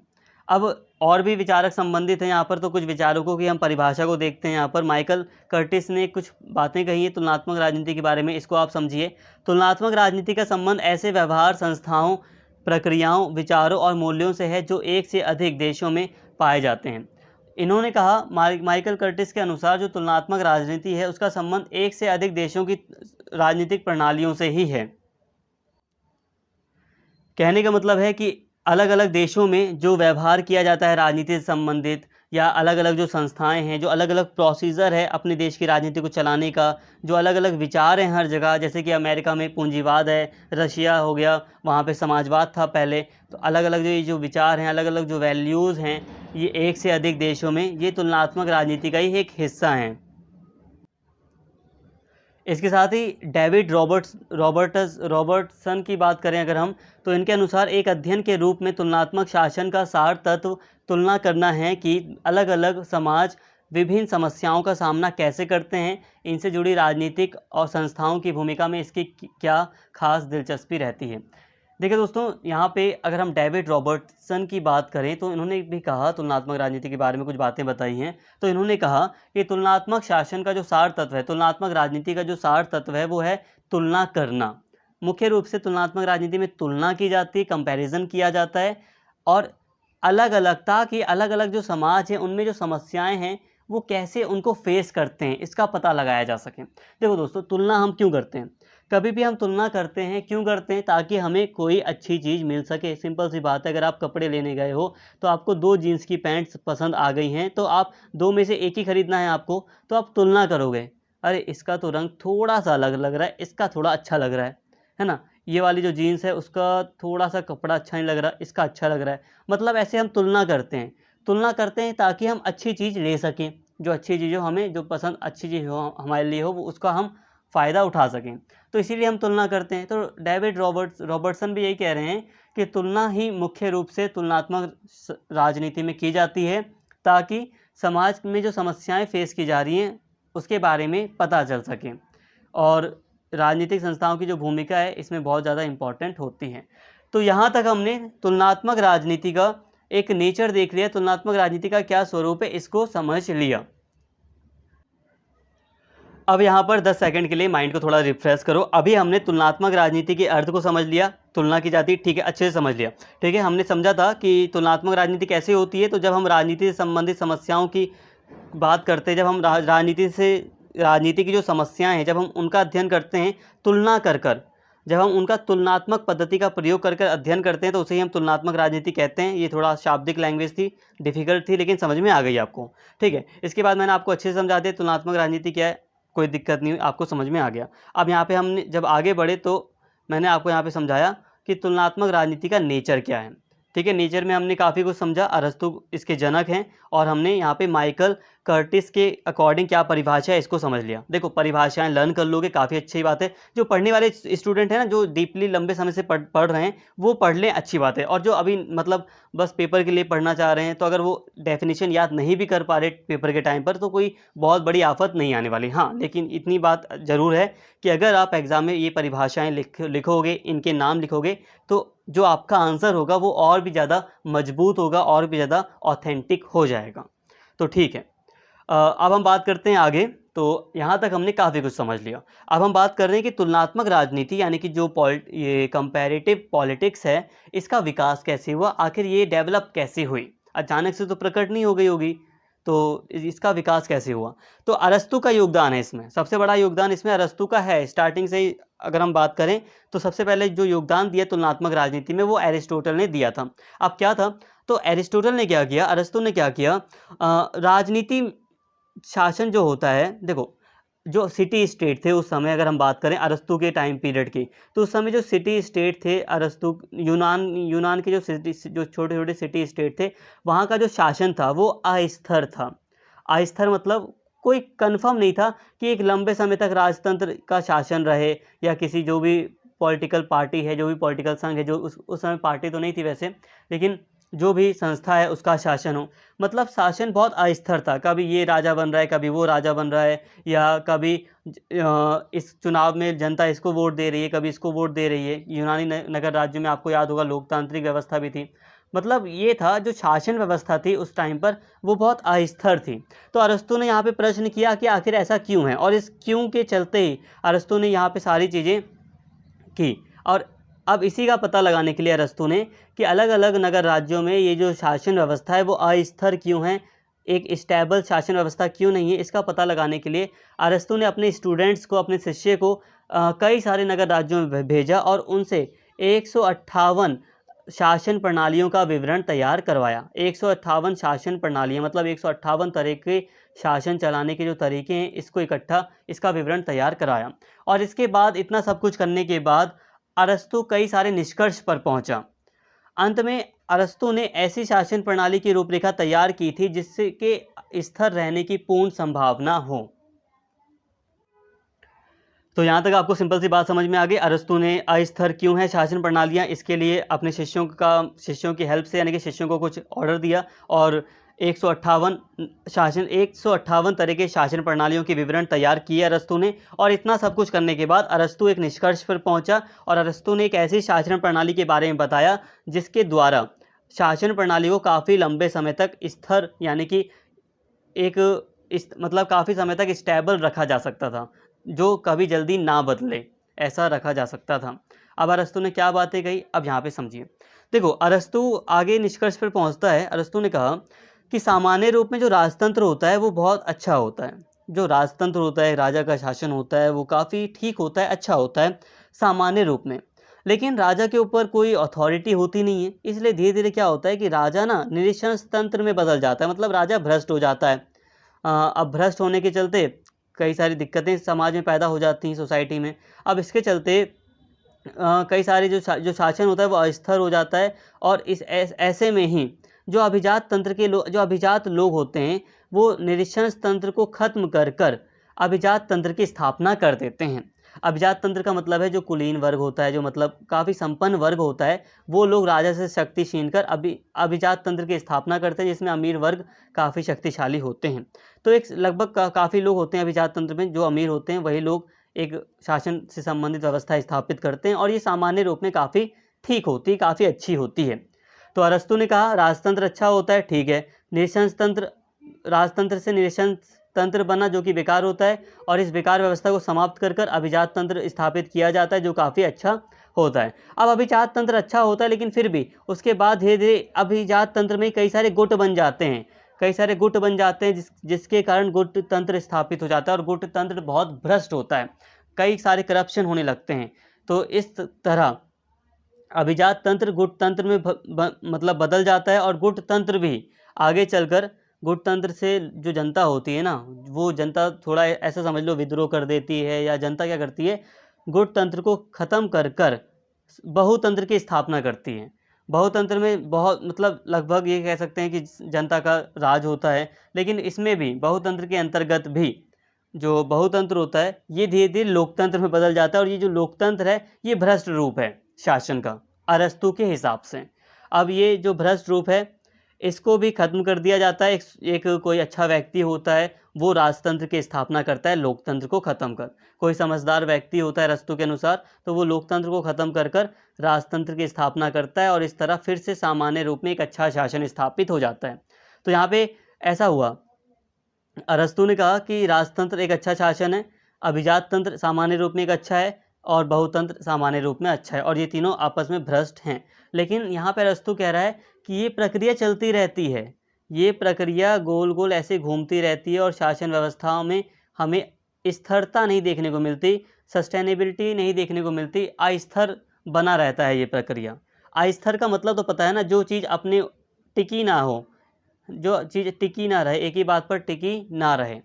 अब और भी विचारक संबंधित हैं यहाँ पर, तो कुछ विचारकों की हम परिभाषा को देखते हैं। यहाँ पर माइकल कर्टिस ने कुछ बातें कही हैं तुलनात्मक राजनीति के बारे में, इसको आप समझिए। तुलनात्मक राजनीति का संबंध ऐसे व्यवहार, संस्थाओं, प्रक्रियाओं, विचारों और मूल्यों से है जो एक से अधिक देशों में पाए जाते हैं। इन्होंने कहा, माइकल कर्टिस के अनुसार जो तुलनात्मक राजनीति है उसका संबंध एक से अधिक देशों की राजनीतिक प्रणालियों से ही है। कहने का मतलब है कि अलग अलग देशों में जो व्यवहार किया जाता है राजनीति से संबंधित, या अलग अलग जो संस्थाएं हैं, जो अलग अलग प्रोसीजर है अपने देश की राजनीति को चलाने का, जो अलग अलग विचार हैं हर जगह, जैसे कि अमेरिका में पूंजीवाद है, रशिया हो गया, वहाँ पे समाजवाद था पहले, तो अलग अलग जो विचार हैं, अलग अलग जो वैल्यूज़ हैं, ये एक से अधिक देशों में, ये तुलनात्मक राजनीति का ही एक हिस्सा हैं। इसके साथ ही डेविड रॉबर्टसन की बात करें अगर हम, तो इनके अनुसार एक अध्ययन के रूप में तुलनात्मक शासन का सार तत्व तुलना करना है कि अलग अलग समाज विभिन्न समस्याओं का सामना कैसे करते हैं, इनसे जुड़ी राजनीतिक और संस्थाओं की भूमिका में इसकी क्या खास दिलचस्पी रहती है। देखिए दोस्तों, यहाँ पे अगर हम डेविड रॉबर्टसन की बात करें तो इन्होंने भी कहा, तुलनात्मक राजनीति के बारे में कुछ बातें बताई हैं। तो इन्होंने कहा कि तुलनात्मक शासन का जो सार तत्व है, तुलनात्मक राजनीति का जो सार तत्व है वो है तुलना करना। मुख्य रूप से तुलनात्मक राजनीति में तुलना की जाती है, कंपैरिजन किया जाता है, और अलग अलग, ताकि अलग अलग जो समाज है उनमें जो समस्याएं हैं वो कैसे उनको फेस करते हैं इसका पता लगाया जा सके। देखो दोस्तों, तुलना हम क्यों करते हैं? कभी भी हम तुलना करते हैं, क्यों करते हैं? ताकि हमें कोई अच्छी चीज़ मिल सके। सिंपल सी बात है, अगर आप कपड़े लेने गए हो तो आपको 2 जीन्स की पैंट्स पसंद आ गई हैं, तो आप 2 में से एक ही ख़रीदना है आपको, तो आप तुलना करोगे, अरे इसका तो रंग थोड़ा सा अलग लग रहा है, इसका थोड़ा अच्छा लग रहा है ना, ये वाली जो जीन्स है उसका थोड़ा सा कपड़ा अच्छा नहीं लग रहा, इसका अच्छा लग रहा है। मतलब ऐसे हम तुलना करते हैं ताकि हम अच्छी चीज़ ले सकें, जो अच्छी चीज़ हो, हमें जो पसंद अच्छी चीज़ हो हमारे लिए हो, वो उसका हम फ़ायदा उठा सकें, तो इसीलिए हम तुलना करते हैं। तो डेविड रॉबर्टसन भी यही कह रहे हैं कि तुलना ही मुख्य रूप से तुलनात्मक राजनीति में की जाती है, ताकि समाज में जो समस्याएं फेस की जा रही हैं उसके बारे में पता चल सके, और राजनीतिक संस्थाओं की जो भूमिका है इसमें बहुत ज़्यादा इम्पॉर्टेंट होती है। तो यहाँ तक हमने तुलनात्मक राजनीति का एक नेचर देख लिया, तुलनात्मक राजनीति का क्या स्वरूप है इसको समझ लिया। अब यहाँ पर 10 सेकंड के लिए माइंड को थोड़ा रिफ्रेश करो। अभी हमने तुलनात्मक राजनीति के अर्थ को समझ लिया, तुलना की जाती है, ठीक है, अच्छे से समझ लिया, ठीक है। हमने समझा था कि तुलनात्मक राजनीति कैसे होती है। तो जब हम राजनीति से संबंधित समस्याओं की बात करते हैं, जब हम राजनीति की जो समस्याएं हैं, जब हम उनका अध्ययन करते हैं तुलना कर जब हम उनका तुलनात्मक पद्धति का प्रयोग कर अध्ययन करते हैं तो उसे ही हम तुलनात्मक राजनीति कहते हैं। ये थोड़ा शाब्दिक लैंग्वेज थी, डिफिकल्ट थी, लेकिन समझ में आ गई आपको, ठीक है। इसके बाद मैंने आपको अच्छे से समझा दिया तुलनात्मक राजनीति क्या है, कोई दिक्कत नहीं हुई, आपको समझ में आ गया। अब यहाँ पे हमने जब आगे बढ़े तो मैंने आपको यहाँ पे समझाया कि तुलनात्मक राजनीति का नेचर क्या है, ठीक है। नेचर में हमने काफ़ी कुछ समझा, अरस्तु इसके जनक हैं, और हमने यहाँ पे माइकल कर्टिस के अकॉर्डिंग क्या परिभाषा है इसको समझ लिया। देखो परिभाषाएं लर्न कर लोगे, काफ़ी अच्छी बात है। जो पढ़ने वाले स्टूडेंट हैं ना, जो डीपली लंबे समय से पढ़ रहे हैं, वो पढ़ लें, अच्छी बात है। और जो अभी मतलब बस पेपर के लिए पढ़ना चाह रहे हैं, तो अगर वो डेफिनेशन याद नहीं भी कर पा रहे पेपर के टाइम पर, तो कोई बहुत बड़ी आफत नहीं आने वाली। हाँ, लेकिन इतनी बात ज़रूर है कि अगर आप एग्ज़ाम में ये परिभाषाएँ लिखोगे, इनके नाम लिखोगे, तो जो आपका आंसर होगा वो और भी ज़्यादा मजबूत होगा, और भी ज़्यादा ऑथेंटिक हो जाएगा। तो ठीक है, अब हम बात करते हैं आगे। तो यहाँ तक हमने काफ़ी कुछ समझ लिया। अब हम बात कर रहे हैं कि तुलनात्मक राजनीति यानी कि जो ये कंपैरेटिव पॉलिटिक्स है, इसका विकास कैसे हुआ, आखिर ये डेवलप कैसे हुई। अचानक से तो प्रकट नहीं हो गई होगी, तो इसका विकास कैसे हुआ। तो अरस्तु का योगदान है इसमें, सबसे बड़ा योगदान इसमें अरस्तु का है। स्टार्टिंग से ही अगर हम बात करें तो सबसे पहले जो योगदान दिया तुलनात्मक राजनीति में, वो एरिस्टोटल ने दिया था। अब क्या था, तो एरिस्टोटल ने क्या किया, अरस्तु ने क्या किया, राजनीति शासन जो होता है, देखो जो सिटी स्टेट थे उस समय, अगर हम बात करें अरस्तु के टाइम पीरियड की, तो उस समय जो सिटी स्टेट थे, अरस्तु यूनान के जो छोटे छोटे सिटी स्टेट थे, वहाँ का जो शासन था वो अस्थिर था। अस्थिर मतलब कोई कंफर्म नहीं था कि एक लंबे समय तक राजतंत्र का शासन रहे, या किसी जो भी पॉलिटिकल पार्टी है, जो भी पॉलिटिकल संघ है, जो उस समय पार्टी तो नहीं थी वैसे, लेकिन जो भी संस्था है उसका शासन हो। मतलब शासन बहुत अस्थिर था, कभी ये राजा बन रहा है, कभी वो राजा बन रहा है, या कभी इस चुनाव में जनता इसको वोट दे रही है, कभी इसको वोट दे रही है। यूनानी नगर राज्य में आपको याद होगा लोकतांत्रिक व्यवस्था भी थी। मतलब ये था, जो शासन व्यवस्था थी उस टाइम पर, वो बहुत अस्थिर थी। तो अरस्तु ने यहाँ पे प्रश्न किया कि आखिर ऐसा क्यों है, और इस क्यों के चलते ही अरस्तु ने यहाँ पे सारी चीज़ें की। और अब इसी का पता लगाने के लिए अरस्तु ने कि अलग अलग नगर राज्यों में ये जो शासन व्यवस्था है वो अस्थिर क्यों है, एक स्टेबल शासन व्यवस्था क्यों नहीं है, इसका पता लगाने के लिए अरस्तु ने अपने स्टूडेंट्स को, अपने शिष्य को कई सारे नगर राज्यों में भेजा, और उनसे 158 शासन प्रणालियों का विवरण तैयार करवाया। 158 शासन प्रणालियाँ, मतलब 158 तरह के शासन चलाने के जो तरीके हैं, इसको इकट्ठा, इसका विवरण तैयार कराया। और इसके बाद, इतना सब कुछ करने के बाद, अरस्तु कई सारे निष्कर्ष पर पहुंचा। अंत में अरस्तु ने ऐसी शासन प्रणाली की रूपरेखा तैयार की थी जिससे कि स्थिर रहने की पूर्ण संभावना हो। तो यहाँ तक आपको सिंपल सी बात समझ में आ गई। अरस्तु ने अस्थिर क्यों है शासन प्रणालियाँ, इसके लिए अपने शिष्यों की हेल्प से, यानी कि शिष्यों को कुछ ऑर्डर दिया, और 158 तरह के शासन प्रणालियों के विवरण तैयार किए अरस्तु ने। और इतना सब कुछ करने के बाद अरस्तु एक निष्कर्ष पर पहुंचा, और अरस्तु ने एक ऐसी शासन प्रणाली के बारे में बताया जिसके द्वारा शासन प्रणाली को काफ़ी लंबे समय तक स्थिर, यानी कि मतलब काफ़ी समय तक स्टेबल रखा जा सकता था, जो कभी जल्दी ना बदले, ऐसा रखा जा सकता था। अब अरस्तु ने क्या बातें कही, अब यहाँ पे समझिए। देखो अरस्तु आगे निष्कर्ष पर पहुँचता है। अरस्तु ने कहा कि सामान्य रूप में जो राजतंत्र होता है वो बहुत अच्छा होता है। जो राजतंत्र होता है, राजा का शासन होता है, वो काफ़ी ठीक होता है, अच्छा होता है सामान्य रूप में। लेकिन राजा के ऊपर कोई अथॉरिटी होती नहीं है, इसलिए धीरे धीरे क्या होता है कि राजा ना निरीक्षण तंत्र में बदल जाता है, मतलब राजा भ्रष्ट हो जाता है। अब भ्रष्ट होने के चलते कई सारी दिक्कतें समाज में पैदा हो जाती हैं, सोसाइटी में। अब इसके चलते कई सारे जो शासन होता है वो अस्थिर हो जाता है, और ऐसे में ही जो अभिजात लोग होते हैं, वो निरीक्षण तंत्र को खत्म कर अभिजात तंत्र की स्थापना कर देते हैं। अभिजात तंत्र का मतलब है जो कुलीन वर्ग होता है, जो मतलब काफ़ी संपन्न वर्ग होता है, वो लोग राजा से शक्ति छीनकर अभिजात तंत्र की स्थापना करते हैं, जिसमें अमीर वर्ग काफ़ी शक्तिशाली होते हैं। तो एक लगभग काफ़ी लोग होते हैं अभिजात तंत्र में, जो अमीर होते हैं वही लोग एक शासन से संबंधित व्यवस्था स्थापित करते हैं, और ये सामान्य रूप में काफ़ी ठीक होती है, काफ़ी अच्छी होती है। तो अरस्तु ने कहा राजतंत्र अच्छा होता है, ठीक है। राजतंत्र से निरीक्षण तंत्र बना जो कि बेकार होता है, और इस बेकार व्यवस्था को समाप्त कर कर अभिजात तंत्र स्थापित किया जाता है जो काफ़ी अच्छा होता है। अब अभिजात तंत्र अच्छा होता है, लेकिन फिर भी उसके बाद धीरे धीरे अभिजात तंत्र में कई सारे गुट बन जाते हैं, कई सारे गुट बन जाते हैं जिसके कारण गुट तंत्र स्थापित हो जाता है, और गुट तंत्र बहुत भ्रष्ट होता है, कई सारे करप्शन होने लगते हैं। तो इस तरह अभिजात तंत्र गुट तंत्र में मतलब बदल जाता है, और गुट तंत्र भी आगे चलकर गुट तंत्र से जो जनता होती है ना, वो जनता थोड़ा ऐसा समझ लो विद्रोह कर देती है, या जनता क्या करती है, गुट तंत्र को ख़त्म कर कर बहुतंत्र की स्थापना करती है। बहुतंत्र में बहुत मतलब लगभग ये कह सकते हैं कि जनता का राज होता है, लेकिन इसमें भी बहुतंत्र के अंतर्गत भी जो बहुतंत्र होता है ये धीरे धीरे लोकतंत्र में बदल जाता है, और ये जो लोकतंत्र है ये भ्रष्ट रूप है शासन का अरस्तू के हिसाब से। अब ये जो भ्रष्ट रूप है इसको भी खत्म कर दिया जाता है। एक कोई अच्छा व्यक्ति होता है, वो राजतंत्र की स्थापना करता है लोकतंत्र को ख़त्म कर। कोई समझदार व्यक्ति होता है अरस्तू के अनुसार, तो वो लोकतंत्र को ख़त्म कर कर राजतंत्र की स्थापना करता है, और इस तरह फिर से सामान्य रूप में एक अच्छा शासन स्थापित हो जाता है। तो यहाँ पे ऐसा हुआ, अरस्तू ने कहा कि राजतंत्र एक अच्छा शासन है, अभिजात तंत्र सामान्य रूप में एक अच्छा है, और बहुतंत्र सामान्य रूप में अच्छा है, और ये तीनों आपस में भ्रष्ट हैं। लेकिन यहाँ पर अरस्तू कह रहा है कि ये प्रक्रिया चलती रहती है, ये प्रक्रिया गोल गोल ऐसे घूमती रहती है, और शासन व्यवस्थाओं में हमें स्थिरता नहीं देखने को मिलती, सस्टेनेबिलिटी नहीं देखने को मिलती, अस्थिर बना रहता है ये प्रक्रिया। अस्थिर का मतलब तो पता है ना, जो चीज़ अपने टिकी ना हो, जो चीज़ टिकी ना रहे, एक ही बात पर टिकी ना रहे,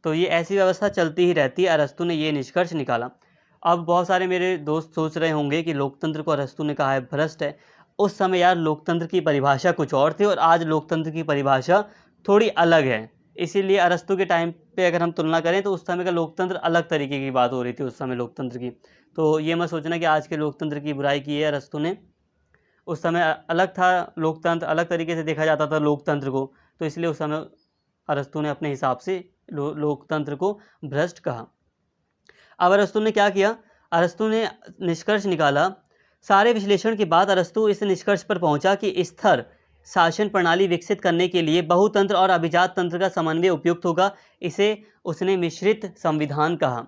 तो ये ऐसी व्यवस्था चलती ही रहती है। अरस्तू ने ये निष्कर्ष निकाला। अब बहुत सारे मेरे दोस्त सोच रहे होंगे कि लोकतंत्र को अरस्तू ने कहा है भ्रष्ट है। उस समय यार लोकतंत्र की परिभाषा कुछ और थी, और आज लोकतंत्र की परिभाषा थोड़ी अलग है। इसीलिए अरस्तू के टाइम पे अगर हम तुलना करें तो उस समय का लोकतंत्र अलग तरीके की बात हो रही थी उस समय लोकतंत्र की। तो ये मत सोचना कि आज के लोकतंत्र की बुराई की है अरस्तू ने। उस समय अलग था लोकतंत्र, अलग तरीके से देखा जाता था लोकतंत्र को, तो इसलिए उस समय अरस्तू ने अपने हिसाब से लोकतंत्र को भ्रष्ट कहा। अब अरस्तू ने क्या किया, अरस्तू ने निष्कर्ष निकाला। सारे विश्लेषण के बाद अरस्तू इस निष्कर्ष पर पहुंचा कि स्थिर शासन प्रणाली विकसित करने के लिए बहुतंत्र और अभिजात तंत्र का समन्वय उपयुक्त होगा। इसे उसने मिश्रित संविधान कहा।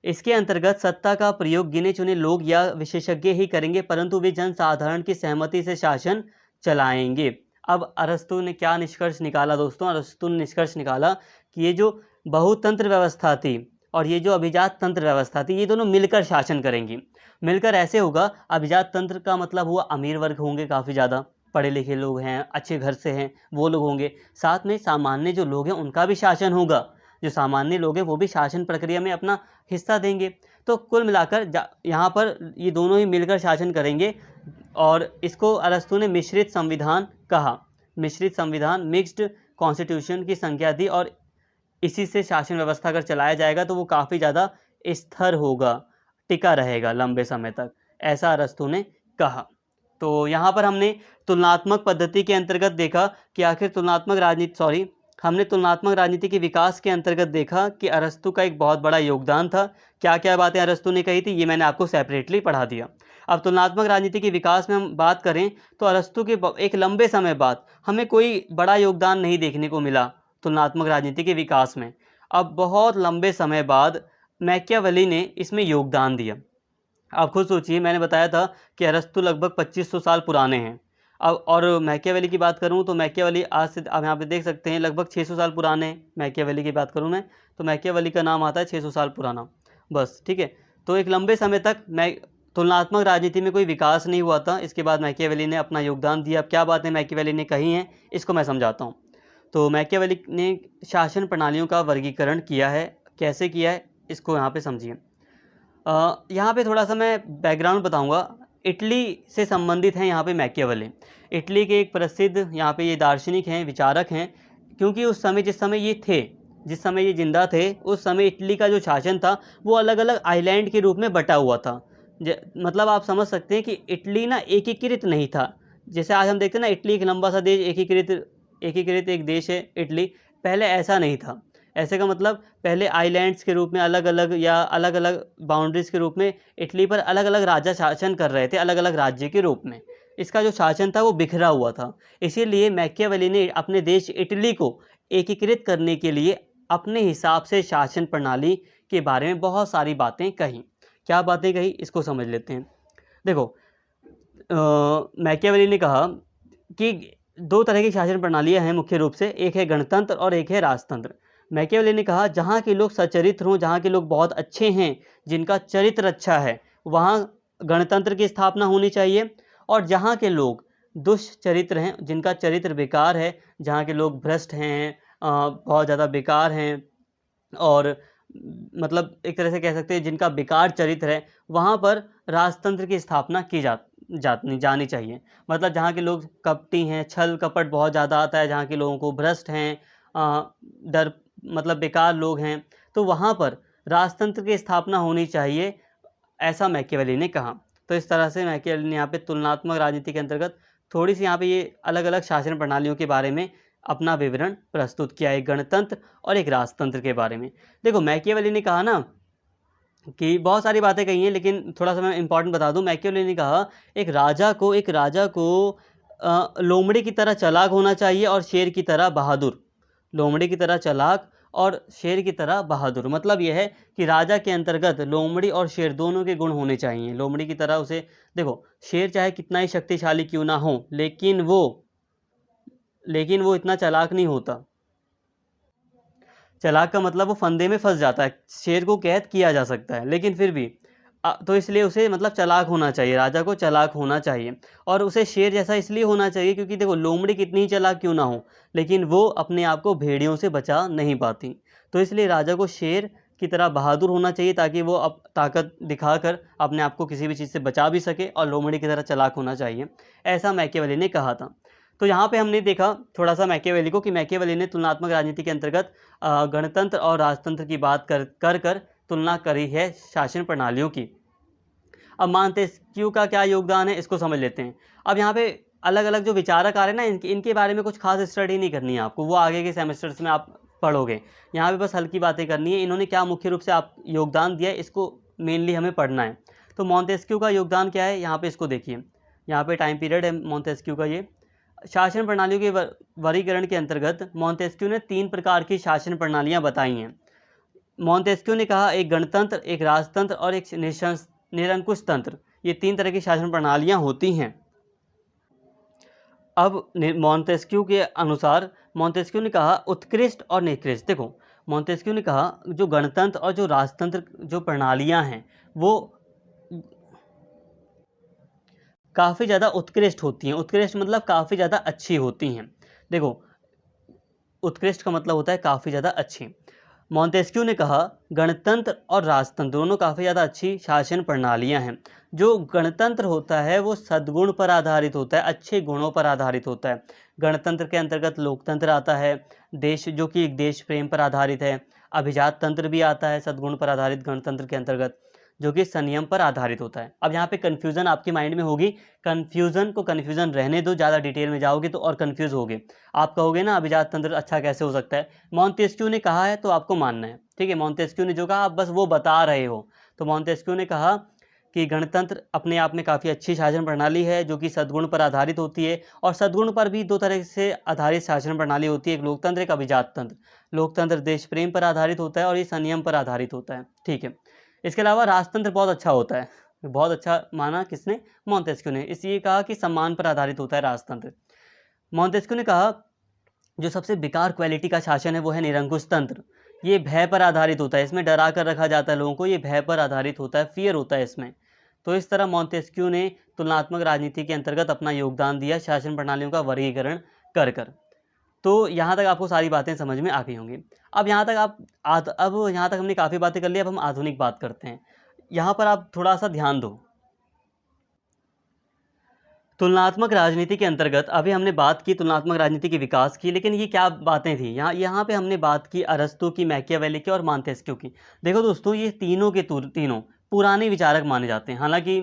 इसके अंतर्गत सत्ता का प्रयोग गिने चुने लोग या विशेषज्ञ ही करेंगे, परंतु वे जनसाधारण की सहमति से शासन चलाएंगे। अब अरस्तू ने क्या निष्कर्ष निकाला दोस्तों, अरस्तू ने निष्कर्ष निकाला कि ये जो बहुतंत्र व्यवस्था थी और ये जो अभिजात तंत्र व्यवस्था थी, ये दोनों मिलकर शासन करेंगी। मिलकर ऐसे होगा, अभिजात तंत्र का मतलब हुआ अमीर वर्ग होंगे, काफ़ी ज़्यादा पढ़े लिखे लोग हैं, अच्छे घर से हैं, वो लोग होंगे। साथ में सामान्य जो लोग हैं उनका भी शासन होगा, जो सामान्य लोग हैं वो भी शासन प्रक्रिया में अपना हिस्सा देंगे। तो कुल मिलाकर यहाँ पर ये दोनों ही मिलकर शासन करेंगे, और इसको अरस्तू ने मिश्रित संविधान कहा। मिश्रित संविधान, मिक्स्ड कॉन्स्टिट्यूशन की संख्या दी, और इसी से शासन व्यवस्था अगर चलाया जाएगा तो वो काफ़ी ज़्यादा स्थिर होगा, टिका रहेगा लंबे समय तक, ऐसा अरस्तू ने कहा। तो यहाँ पर हमने तुलनात्मक पद्धति के अंतर्गत देखा कि आखिर हमने तुलनात्मक राजनीति के विकास के अंतर्गत देखा कि अरस्तू का एक बहुत बड़ा योगदान था। क्या क्या बातें अरस्तू ने कही थी ये मैंने आपको सेपरेटली पढ़ा दिया। अब तुलनात्मक राजनीति के विकास में हम बात करें तो अरस्तू के एक लंबे समय बाद हमें कोई बड़ा योगदान नहीं देखने को मिला तुलनात्मक राजनीति के विकास में। अब बहुत लंबे समय बाद मैकियावेली ने इसमें योगदान दिया। आप खुद सोचिए, मैंने बताया था कि अरस्तू लगभग 2500 साल पुराने हैं। अब और मैकियावेली की बात करूं तो मैकियावेली आज से आप यहाँ पे देख सकते हैं लगभग 600 साल पुराने हैं। मैकियावेली की बात करूं मैं तो मैकियावेली का नाम आता है 600 साल पुराना, बस, ठीक है। तो एक लंबे समय तक तुलनात्मक राजनीति में कोई विकास नहीं हुआ था। इसके बाद मैकियावेली ने अपना योगदान दिया। अब क्या बातें मैकियावेली ने कही हैं इसको मैं समझाता हूँ। तो मैकियावेली ने शासन प्रणालियों का वर्गीकरण किया है। कैसे किया है इसको यहाँ पे समझिए। यहाँ पे थोड़ा सा मैं बैकग्राउंड बताऊँगा। इटली से संबंधित हैं यहाँ पे मैकियावेली। इटली के एक प्रसिद्ध यहाँ पे ये दार्शनिक हैं, विचारक हैं, क्योंकि उस समय जिस समय ये जिंदा थे उस समय इटली का जो शासन था वो अलग अलग आइलैंड के रूप में बटा हुआ था। मतलब आप समझ सकते हैं कि इटली ना एकीकृत नहीं था। जैसे आज हम देखते हैं ना इटली एक लंबा सा देश, एकीकृत एक देश है इटली, पहले ऐसा नहीं था। ऐसे का मतलब पहले आइलैंड्स के रूप में अलग अलग बाउंड्रीज़ के रूप में इटली पर अलग अलग राजा शासन कर रहे थे, अलग अलग राज्य के रूप में। इसका जो शासन था वो बिखरा हुआ था। इसीलिए मैकियावेली ने अपने देश इटली को एकीकृत करने के लिए अपने हिसाब से शासन प्रणाली के बारे में बहुत सारी बातें कही। क्या बातें कही इसको समझ लेते हैं। देखो, मैकियावेली ने कहा कि दो तरह की शासन प्रणालियां हैं मुख्य रूप से, एक है गणतंत्र और एक है राजतंत्र। मैकियावेली ने कहा जहाँ के लोग सच्चरित्र हों, जहाँ के लोग बहुत अच्छे हैं, जिनका चरित्र अच्छा है, वहाँ गणतंत्र की स्थापना होनी चाहिए। और जहाँ के लोग दुष्चरित्र हैं, जिनका चरित्र बेकार है, जहाँ के लोग भ्रष्ट हैं, बहुत ज़्यादा बेकार हैं, और मतलब एक तरह से कह सकते हैं जिनका बेकार चरित्र है, वहाँ पर राजतंत्र की स्थापना की जानी चाहिए। मतलब जहाँ के लोग कपटी हैं, छल कपट बहुत ज़्यादा आता है, जहाँ के लोगों को भ्रष्ट हैं, डर मतलब बेकार लोग हैं, तो वहाँ पर राजतंत्र की स्थापना होनी चाहिए, ऐसा मैकियावेली ने कहा। तो इस तरह से मैकियावेली ने यहाँ पे तुलनात्मक राजनीति के अंतर्गत थोड़ी सी यहाँ पे ये अलग अलग शासन प्रणालियों के बारे में अपना विवरण प्रस्तुत किया, एक गणतंत्र और एक राजतंत्र के बारे में। देखो, मैकियावेली ने कहा ना कि बहुत सारी बातें कही हैं, लेकिन थोड़ा सा मैं इंपॉर्टेंट बता दूं। मैकियावेली ने कहा एक राजा को लोमड़ी की तरह चालाक होना चाहिए और शेर की तरह बहादुर। लोमड़ी की तरह चालाक और शेर की तरह बहादुर, मतलब यह है कि राजा के अंतर्गत लोमड़ी और शेर दोनों के गुण होने चाहिए। लोमड़ी की तरह उसे, देखो, शेर चाहे कितना ही शक्तिशाली क्यों ना हो, लेकिन वो इतना चालाक नहीं होता। चालाक का मतलब वो फंदे में फंस जाता है, शेर को कैद किया जा सकता है, लेकिन फिर भी तो इसलिए उसे मतलब चालाक होना चाहिए, राजा को चालाक होना चाहिए। और उसे शेर जैसा इसलिए होना चाहिए क्योंकि देखो, लोमड़ी कितनी ही चालाक क्यों ना हो, लेकिन वो अपने आप को भेड़ियों से बचा नहीं पाती। तो इसलिए राजा को शेर की तरह बहादुर होना चाहिए, ताकि वो ताकत दिखाकर अपने आप को किसी भी चीज़ से बचा भी सके, और लोमड़ी की तरह चालाक होना चाहिए, ऐसा मैकियावेली ने कहा था। तो यहाँ पे हमने देखा थोड़ा सा मैकियावेली को, कि मैकियावेली ने तुलनात्मक राजनीति के अंतर्गत गणतंत्र और राजतंत्र की बात कर तुलना करी है शासन प्रणालियों की। अब मॉन्टेस्क्यू का क्या योगदान है इसको समझ लेते हैं। अब यहाँ पे अलग अलग जो विचारक आ रहे हैं ना, इनके बारे में कुछ खास स्टडी नहीं करनी है आपको, वो आगे के सेमेस्टर्स में आप पढ़ोगे। यहाँ पे बस हल्की बातें करनी है, इन्होंने क्या मुख्य रूप से आप योगदान दिया है इसको मेनली हमें पढ़ना है। तो मॉन्टेस्क्यू का योगदान क्या है, यहाँ पे इसको देखिए। यहाँ पे टाइम पीरियड है मॉन्टेस्क्यू का। ये शासन प्रणालियों के वर्गीकरण के अंतर्गत मॉन्टेस्क्यू ने 3 प्रकार की शासन प्रणालियाँ बताई हैं। मॉन्टेस्क्यू ने कहा एक गणतंत्र, एक राजतंत्र और एक निरंकुश तंत्र, ये 3 तरह की शासन प्रणालियाँ होती हैं। अब मॉन्टेस्क्यू के अनुसार मॉन्टेस्क्यू ने कहा उत्कृष्ट और निकृष्ट। देखो, मॉन्टेस्क्यू ने कहा जो गणतंत्र और जो राजतंत्र जो प्रणालियाँ हैं वो काफ़ी ज़्यादा उत्कृष्ट होती हैं। उत्कृष्ट मतलब काफ़ी ज़्यादा अच्छी होती हैं। देखो, उत्कृष्ट का मतलब होता है काफ़ी ज़्यादा अच्छी। मॉन्टेस्क्यू ने कहा गणतंत्र और राजतंत्र दोनों काफ़ी ज़्यादा अच्छी शासन प्रणालियां हैं। जो गणतंत्र होता है वो सद्गुण पर आधारित होता है, अच्छे गुणों पर आधारित होता है। गणतंत्र के अंतर्गत लोकतंत्र आता है, देश जो कि देश प्रेम पर आधारित है। अभिजात तंत्र भी आता है सद्गुण पर आधारित गणतंत्र के अंतर्गत, जो कि संयम पर आधारित होता है। अब यहाँ पे कन्फ्यूज़न आपके माइंड में होगी, कन्फ्यूज़न रहने दो, ज़्यादा डिटेल में जाओगे तो और कन्फ्यूज़ होगे। आप कहोगे ना अभिजात तंत्र अच्छा कैसे हो सकता है, मॉन्टेस्क्यू ने कहा है तो आपको मानना है, ठीक है। मॉन्टेस्क्यू ने जो कहा आप बस वो बता रहे हो। तो मॉन्टेस्क्यू ने कहा कि गणतंत्र अपने आप में काफ़ी अच्छी शासन प्रणाली है जो कि सद्गुण पर आधारित होती है, और सद्गुण पर भी 2 तरह से आधारित शासन प्रणाली होती है, एक लोकतंत्र, एक अभिजात तंत्र। लोकतंत्र देश प्रेम पर आधारित होता है और ये संयम पर आधारित होता है, ठीक है। इसके अलावा राजतंत्र बहुत अच्छा होता है, बहुत अच्छा माना किसने, मॉन्टेस्क्यू ने। इसलिए कहा कि सम्मान पर आधारित होता है राजतंत्र। मॉन्टेस्क्यू ने कहा जो सबसे बेकार क्वालिटी का शासन है वो है निरंकुश तंत्र। ये भय पर आधारित होता है, इसमें डरा कर रखा जाता है लोगों को, ये भय पर आधारित होता है, फियर होता है इसमें। तो इस तरह मॉन्टेस्क्यू ने तुलनात्मक राजनीति के अंतर्गत अपना योगदान दिया शासन प्रणालियों का वर्गीकरण कर। तो यहाँ तक आपको सारी बातें समझ में आ गई होंगी। अब यहाँ तक हमने काफ़ी बातें कर ली, अब हम आधुनिक बात करते हैं। यहाँ पर आप थोड़ा सा ध्यान दो। तुलनात्मक राजनीति के अंतर्गत अभी हमने बात की तुलनात्मक राजनीति के विकास की, लेकिन ये क्या बातें थी, यहाँ पे हमने बात की अरस्तू की, मैकियावेली की और मॉन्टेस्क्यू की। देखो दोस्तों, ये तीनों के तीनों पुराने विचारक माने जाते हैं। हालांकि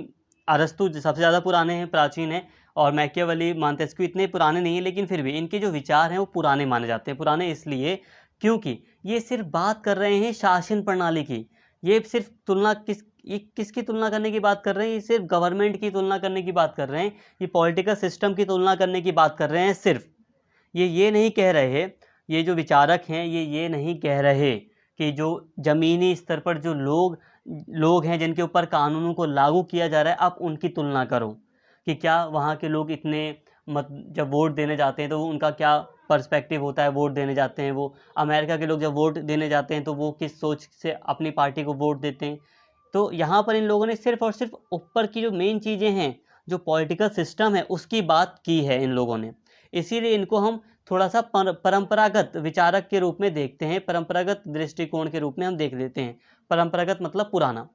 अरस्तू सबसे ज़्यादा पुराने हैं, प्राचीन हैं, और मैकियावेली, मॉन्टेस्क्यू इतने पुराने नहीं हैं, लेकिन फिर भी इनके जो विचार हैं वो पुराने माने जाते हैं। पुराने इसलिए क्योंकि ये सिर्फ बात कर रहे हैं शासन प्रणाली की। ये सिर्फ किसकी तुलना करने की बात कर रहे हैं, ये सिर्फ गवर्नमेंट की तुलना करने की बात कर रहे हैं, ये पॉलिटिकल सिस्टम की तुलना करने की बात कर रहे हैं सिर्फ। ये नहीं कह रहे हैं, ये जो विचारक हैं ये नहीं कह रहे कि जो ज़मीनी स्तर पर जो लोग हैं जिनके ऊपर कानूनों को लागू किया जा रहा है, आप उनकी तुलना करो कि क्या वहाँ के लोग इतने मत जब वोट देने जाते हैं तो उनका क्या पर्सपेक्टिव होता है, वोट देने जाते हैं वो। अमेरिका के लोग जब वोट देने जाते हैं तो वो किस सोच से अपनी पार्टी को वोट देते हैं। तो यहाँ पर इन लोगों ने सिर्फ और सिर्फ ऊपर की जो मेन चीज़ें हैं, जो पॉलिटिकल सिस्टम है, उसकी बात की है इन लोगों ने। इसीलिए इनको हम थोड़ा सा परंपरागत विचारक के रूप में देखते हैं, परंपरागत दृष्टिकोण के रूप में हम देख लेते हैं। परंपरागत मतलब पुराना,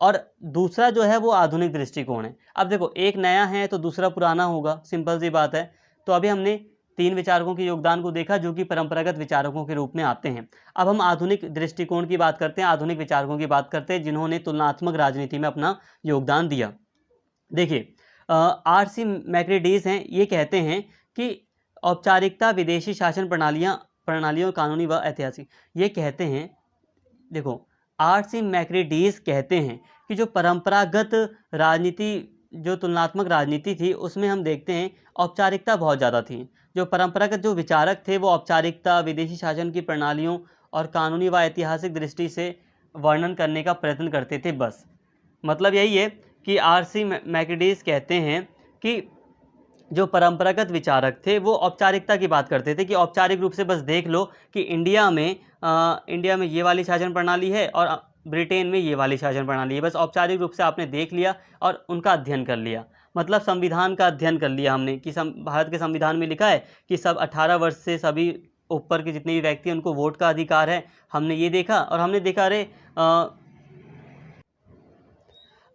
और दूसरा जो है वो आधुनिक दृष्टिकोण है। अब देखो, एक नया है तो दूसरा पुराना होगा, सिंपल सी बात है। तो अभी हमने 3 विचारकों के योगदान को देखा जो कि परंपरागत विचारकों के रूप में आते हैं। अब हम आधुनिक दृष्टिकोण की बात करते हैं, आधुनिक विचारकों की बात करते हैं जिन्होंने तुलनात्मक राजनीति में अपना योगदान दिया। देखिए, आर.सी. मैक्रेडीज हैं, ये कहते हैं कि औपचारिकता, विदेशी शासन प्रणालियों, कानूनी व ऐतिहासिक, ये कहते हैं, देखो, आर.सी. मैक्रेडीज कहते हैं कि जो परंपरागत राजनीति, जो तुलनात्मक राजनीति थी, उसमें हम देखते हैं औपचारिकता बहुत ज़्यादा थी। जो परंपरागत जो विचारक थे वो औपचारिकता, विदेशी शासन की प्रणालियों और कानूनी व ऐतिहासिक दृष्टि से वर्णन करने का प्रयत्न करते थे, बस। मतलब यही है कि आर.सी. मैक्रेडीज कहते हैं कि जो परंपरागत विचारक थे वो औपचारिकता की बात करते थे कि औपचारिक रूप से बस देख लो कि इंडिया में ये वाली शासन प्रणाली है और ब्रिटेन में ये वाली शासन प्रणाली है। बस औपचारिक रूप से आपने देख लिया और उनका अध्ययन कर लिया। मतलब संविधान का अध्ययन कर लिया हमने कि भारत के संविधान में लिखा है कि सब 18 वर्ष से सभी ऊपर के जितने भी व्यक्ति हैं उनको वोट का अधिकार है। हमने ये देखा, और हमने देखा अरे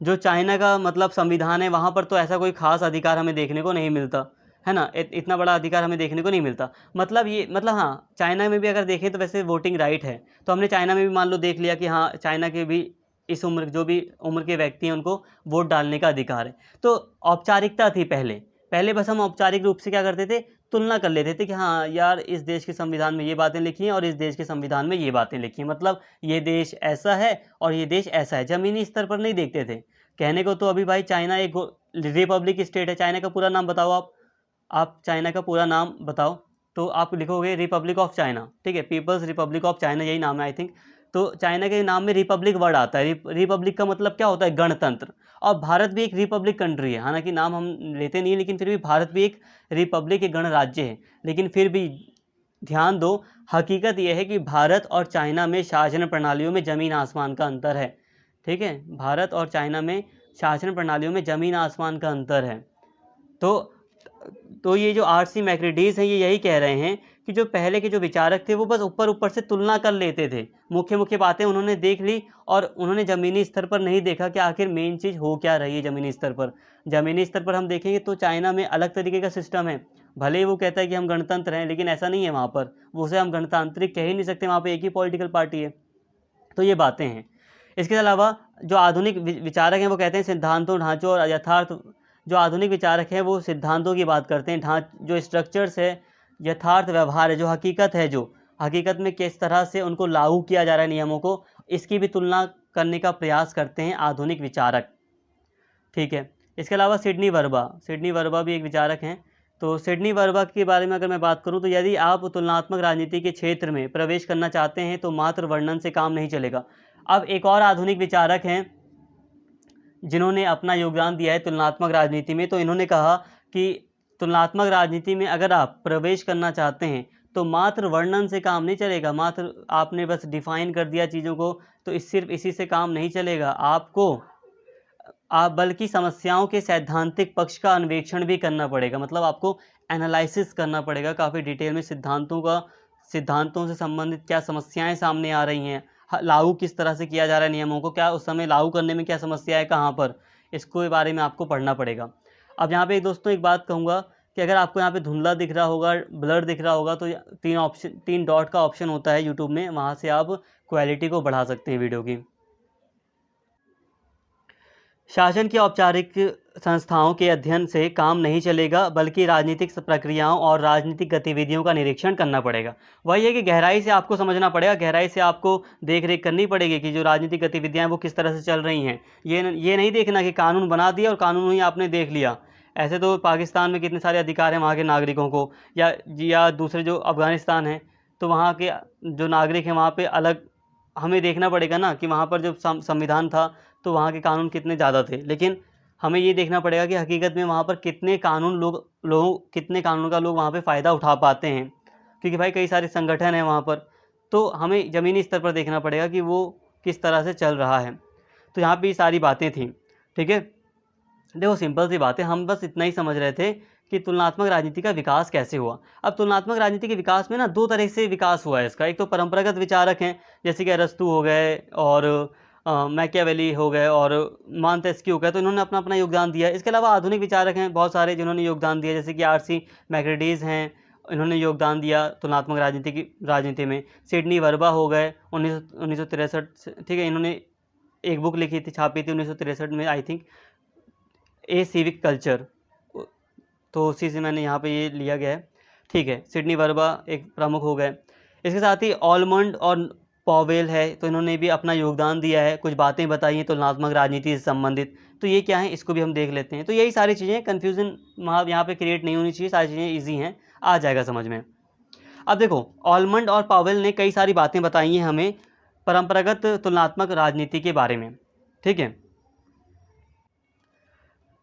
जो चाइना का मतलब संविधान है वहाँ पर तो ऐसा कोई ख़ास अधिकार हमें देखने को नहीं मिलता है ना, इतना बड़ा अधिकार हमें देखने को नहीं मिलता। मतलब हाँ, चाइना में भी अगर देखें तो वैसे वोटिंग राइट है, तो हमने चाइना में भी मान लो देख लिया कि हाँ, चाइना के भी इस उम्र, जो भी उम्र के व्यक्ति हैं उनको वोट डालने का अधिकार है। तो औपचारिकता थी पहले बस हम औपचारिक रूप से क्या करते थे, तुलना कर लेते थे कि हाँ यार, इस देश के संविधान में ये बातें लिखी हैं और इस देश के संविधान में ये बातें लिखी हैं, मतलब ये देश ऐसा है और ये देश ऐसा है। ज़मीनी स्तर पर नहीं देखते थे। कहने को तो अभी भाई चाइना एक रिपब्लिक स्टेट है। चाइना का पूरा नाम बताओ आप चाइना का पूरा नाम बताओ, तो आप लिखोगे रिपब्लिक ऑफ चाइना, ठीक है, पीपल्स रिपब्लिक ऑफ चाइना, यही नाम है आई थिंक। तो चाइना के नाम में रिपब्लिक वर्ड आता है। रिपब्लिक का मतलब क्या होता है, गणतंत्र। और भारत भी एक रिपब्लिक कंट्री है, हालांकि नाम हम लेते नहीं, लेकिन फिर भी भारत भी एक रिपब्लिक, एक गणराज्य है। लेकिन फिर भी ध्यान दो, हकीकत यह है कि भारत और चाइना में शासन प्रणालियों में ज़मीन आसमान का अंतर है। ठीक है, भारत और चाइना में शासन प्रणालियों में ज़मीन आसमान का अंतर है। तो ये जो आर.सी. मैक्रेडीज हैं, ये यही कह रहे हैं कि जो पहले के जो विचारक थे वो बस ऊपर से तुलना कर लेते थे। मुख्य बातें उन्होंने देख ली और उन्होंने ज़मीनी स्तर पर नहीं देखा कि आखिर मेन चीज़ हो क्या रही है ज़मीनी स्तर पर। ज़मीनी स्तर पर हम देखेंगे तो चाइना में अलग तरीके का सिस्टम है। भले ही वो कहता है कि हम गणतंत्र हैं, लेकिन ऐसा नहीं है वहाँ पर। वो उसे हम गणतांत्रिक कह ही नहीं सकते, वहाँ पर एक ही पॉलिटिकल पार्टी है। तो ये बातें हैं। इसके अलावा जो आधुनिक विचारक हैं वो कहते हैं सिद्धांतों, ढांचों और यथार्थ। जो आधुनिक विचारक हैं वो सिद्धांतों की बात करते हैं, जो स्ट्रक्चर्स है, यथार्थ व्यवहार है, जो हकीकत में किस तरह से उनको लागू किया जा रहा है नियमों को, इसकी भी तुलना करने का प्रयास करते हैं आधुनिक विचारक। ठीक है, इसके अलावा सिडनी वर्बा भी एक विचारक हैं। तो सिडनी वर्बा के बारे में अगर मैं बात करूं तो यदि आप तुलनात्मक राजनीति के क्षेत्र में प्रवेश करना चाहते हैं तो मात्र वर्णन से काम नहीं चलेगा। अब एक और आधुनिक विचारक हैं जिन्होंने अपना योगदान दिया है तुलनात्मक राजनीति में। तो इन्होंने कहा कि तुलनात्मक राजनीति में अगर आप प्रवेश करना चाहते हैं तो मात्र वर्णन से काम नहीं चलेगा, मात्र आपने बस डिफाइन कर दिया चीज़ों को तो सिर्फ इसी से काम नहीं चलेगा। बल्कि समस्याओं के सैद्धांतिक पक्ष का अन्वेषण भी करना पड़ेगा। मतलब आपको एनालिसिस करना पड़ेगा काफ़ी डिटेल में, सिद्धांतों से संबंधित क्या समस्याएं सामने आ रही हैं, लागू किस तरह से किया जा रहा है नियमों को, क्या उस समय लागू करने में क्या समस्या है, कहाँ पर, इसको बारे में आपको पढ़ना पड़ेगा। अब यहाँ पे दोस्तों एक बात कहूँगा कि अगर आपको यहाँ पे धुंधला दिख रहा होगा, ब्लर दिख रहा होगा, तो 3 डॉट का ऑप्शन होता है यूट्यूब में, वहाँ से आप क्वालिटी को बढ़ा सकते हैं वीडियो की। शासन की औपचारिक संस्थाओं के अध्ययन से काम नहीं चलेगा, बल्कि राजनीतिक प्रक्रियाओं और राजनीतिक गतिविधियों का निरीक्षण करना पड़ेगा। वही है कि गहराई से आपको समझना पड़ेगा, गहराई से आपको देख रेख करनी पड़ेगी कि जो राजनीतिक गतिविधियां वो किस तरह से चल रही हैं। ये नहीं देखना कि कानून बना दिया और कानून ही आपने देख लिया। ऐसे तो पाकिस्तान में कितने सारे अधिकार हैं वहाँ के नागरिकों को, या दूसरे जो अफ़गानिस्तान है, तो वहाँ के जो नागरिक हैं वहाँ पे अलग हमें देखना पड़ेगा ना कि वहाँ पर जब संविधान था तो वहाँ के कानून कितने ज़्यादा थे, लेकिन हमें ये देखना पड़ेगा कि हकीकत में वहाँ पर कितने कानून कितने कानून का लोग वहाँ पे फ़ायदा उठा पाते हैं, क्योंकि भाई कई सारे संगठन हैं वहाँ पर। तो हमें ज़मीनी स्तर पर देखना पड़ेगा कि वो किस तरह से चल रहा है। तो यहाँ पे ये सारी बातें थी, ठीक है। देखो सिंपल सी बात है, हम बस इतना ही समझ रहे थे कि तुलनात्मक राजनीति का विकास कैसे हुआ। अब तुलनात्मक राजनीति के विकास में ना दो तरह से विकास हुआ है इसका। एक तो परंपरागत विचारक हैं, जैसे कि अरस्तू हो गए और मैकियावेली हो गए और मॉन्टेस्क्यू हो गए, तो इन्होंने अपना अपना योगदान दिया। इसके अलावा आधुनिक विचारक हैं बहुत सारे जिन्होंने योगदान दिया, जैसे कि आरसी मैक्रेडीज़ हैं, इन्होंने योगदान दिया तुलनात्मक राजनीति में। सिडनी वर्बा हो गए 1963 से, ठीक है। इन्होंने एक बुक लिखी थी, छापी थी 1963 में I think, A civic culture, तो उसी से मैंने यहाँ पे ये लिया गया है, ठीक है। सिडनी वर्बा एक प्रमुख हो गए। इसके साथ ही ऑलमंड और पॉवेल है, तो इन्होंने भी अपना योगदान दिया है, कुछ बातें बताई हैं तुलनात्मक राजनीति से संबंधित। तो ये क्या है, इसको भी हम देख लेते हैं। तो यही सारी चीज़ें, कन्फ्यूज़न वहाँ यहाँ पे क्रिएट नहीं होनी चाहिए, सारी चीज़ें ईजी हैं, आ जाएगा समझ में। अब देखो ऑलमंड और पॉवेल ने कई सारी बातें बताई हैं हमें परंपरागत तुलनात्मक राजनीति के बारे में, ठीक है।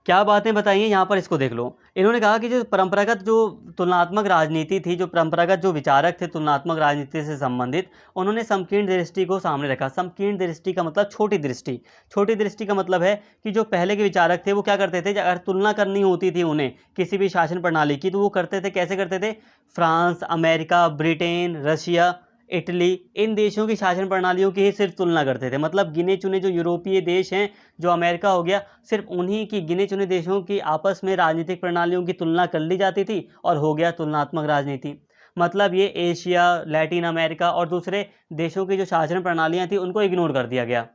क्या बातें बताई हैं यहाँ पर, इसको देख लो। इन्होंने कहा कि जो परंपरागत जो तुलनात्मक राजनीति थी, जो परंपरागत जो विचारक थे तुलनात्मक राजनीति से संबंधित, उन्होंने संकीर्ण दृष्टि को सामने रखा। संकीर्ण दृष्टि का मतलब छोटी दृष्टि। छोटी दृष्टि का मतलब है कि जो पहले के विचारक थे वो क्या करते थे, अगर तुलना करनी होती थी उन्हें किसी भी शासन प्रणाली की, तो वो करते थे, कैसे करते थे, France, America, Britain, Russia, Italy, इन देशों की शासन प्रणालियों की ही सिर्फ तुलना करते थे। मतलब गिने चुने जो यूरोपीय देश हैं, जो अमेरिका हो गया, सिर्फ उन्हीं की गिने चुने देशों की आपस में राजनीतिक प्रणालियों की तुलना कर ली जाती थी और हो गया तुलनात्मक राजनीति। मतलब ये एशिया, लैटिन अमेरिका और दूसरे देशों की जो शासन प्रणालियाँ थी उनको इग्नोर कर दिया गया।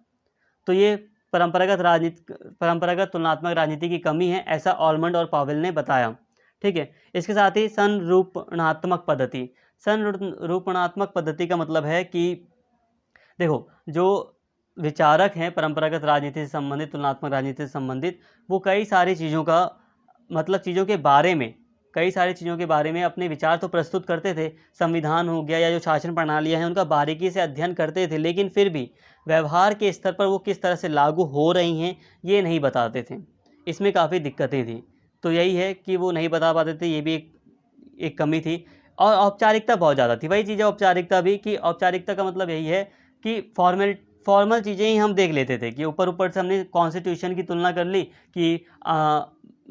तो ये परंपरागत तुलनात्मक राजनीति की कमी है, ऐसा ऑलमंड और पॉवेल ने बताया, ठीक है। इसके साथ ही संरूपणात्मक पद्धति। संरूपणात्मक पद्धति का मतलब है कि देखो जो विचारक हैं परंपरागत राजनीति से संबंधित, तुलनात्मक राजनीति से संबंधित, वो कई सारी चीज़ों का मतलब चीज़ों के बारे में, कई सारी चीज़ों के बारे में अपने विचार तो प्रस्तुत करते थे। संविधान हो गया या जो शासन प्रणालियाँ हैं उनका बारीकी से अध्ययन करते थे, लेकिन फिर भी व्यवहार के स्तर पर वो किस तरह से लागू हो रही हैं ये नहीं बताते थे। इसमें काफ़ी दिक्कतें थी। तो यही है कि वो नहीं बता पाते थे, ये भी एक कमी थी। और औपचारिकता बहुत ज़्यादा थी। वही चीज़ है औपचारिकता भी, कि औपचारिकता का मतलब यही है कि फॉर्मल चीज़ें ही हम देख लेते थे, कि ऊपर ऊपर से हमने कॉन्स्टिट्यूशन की तुलना कर ली कि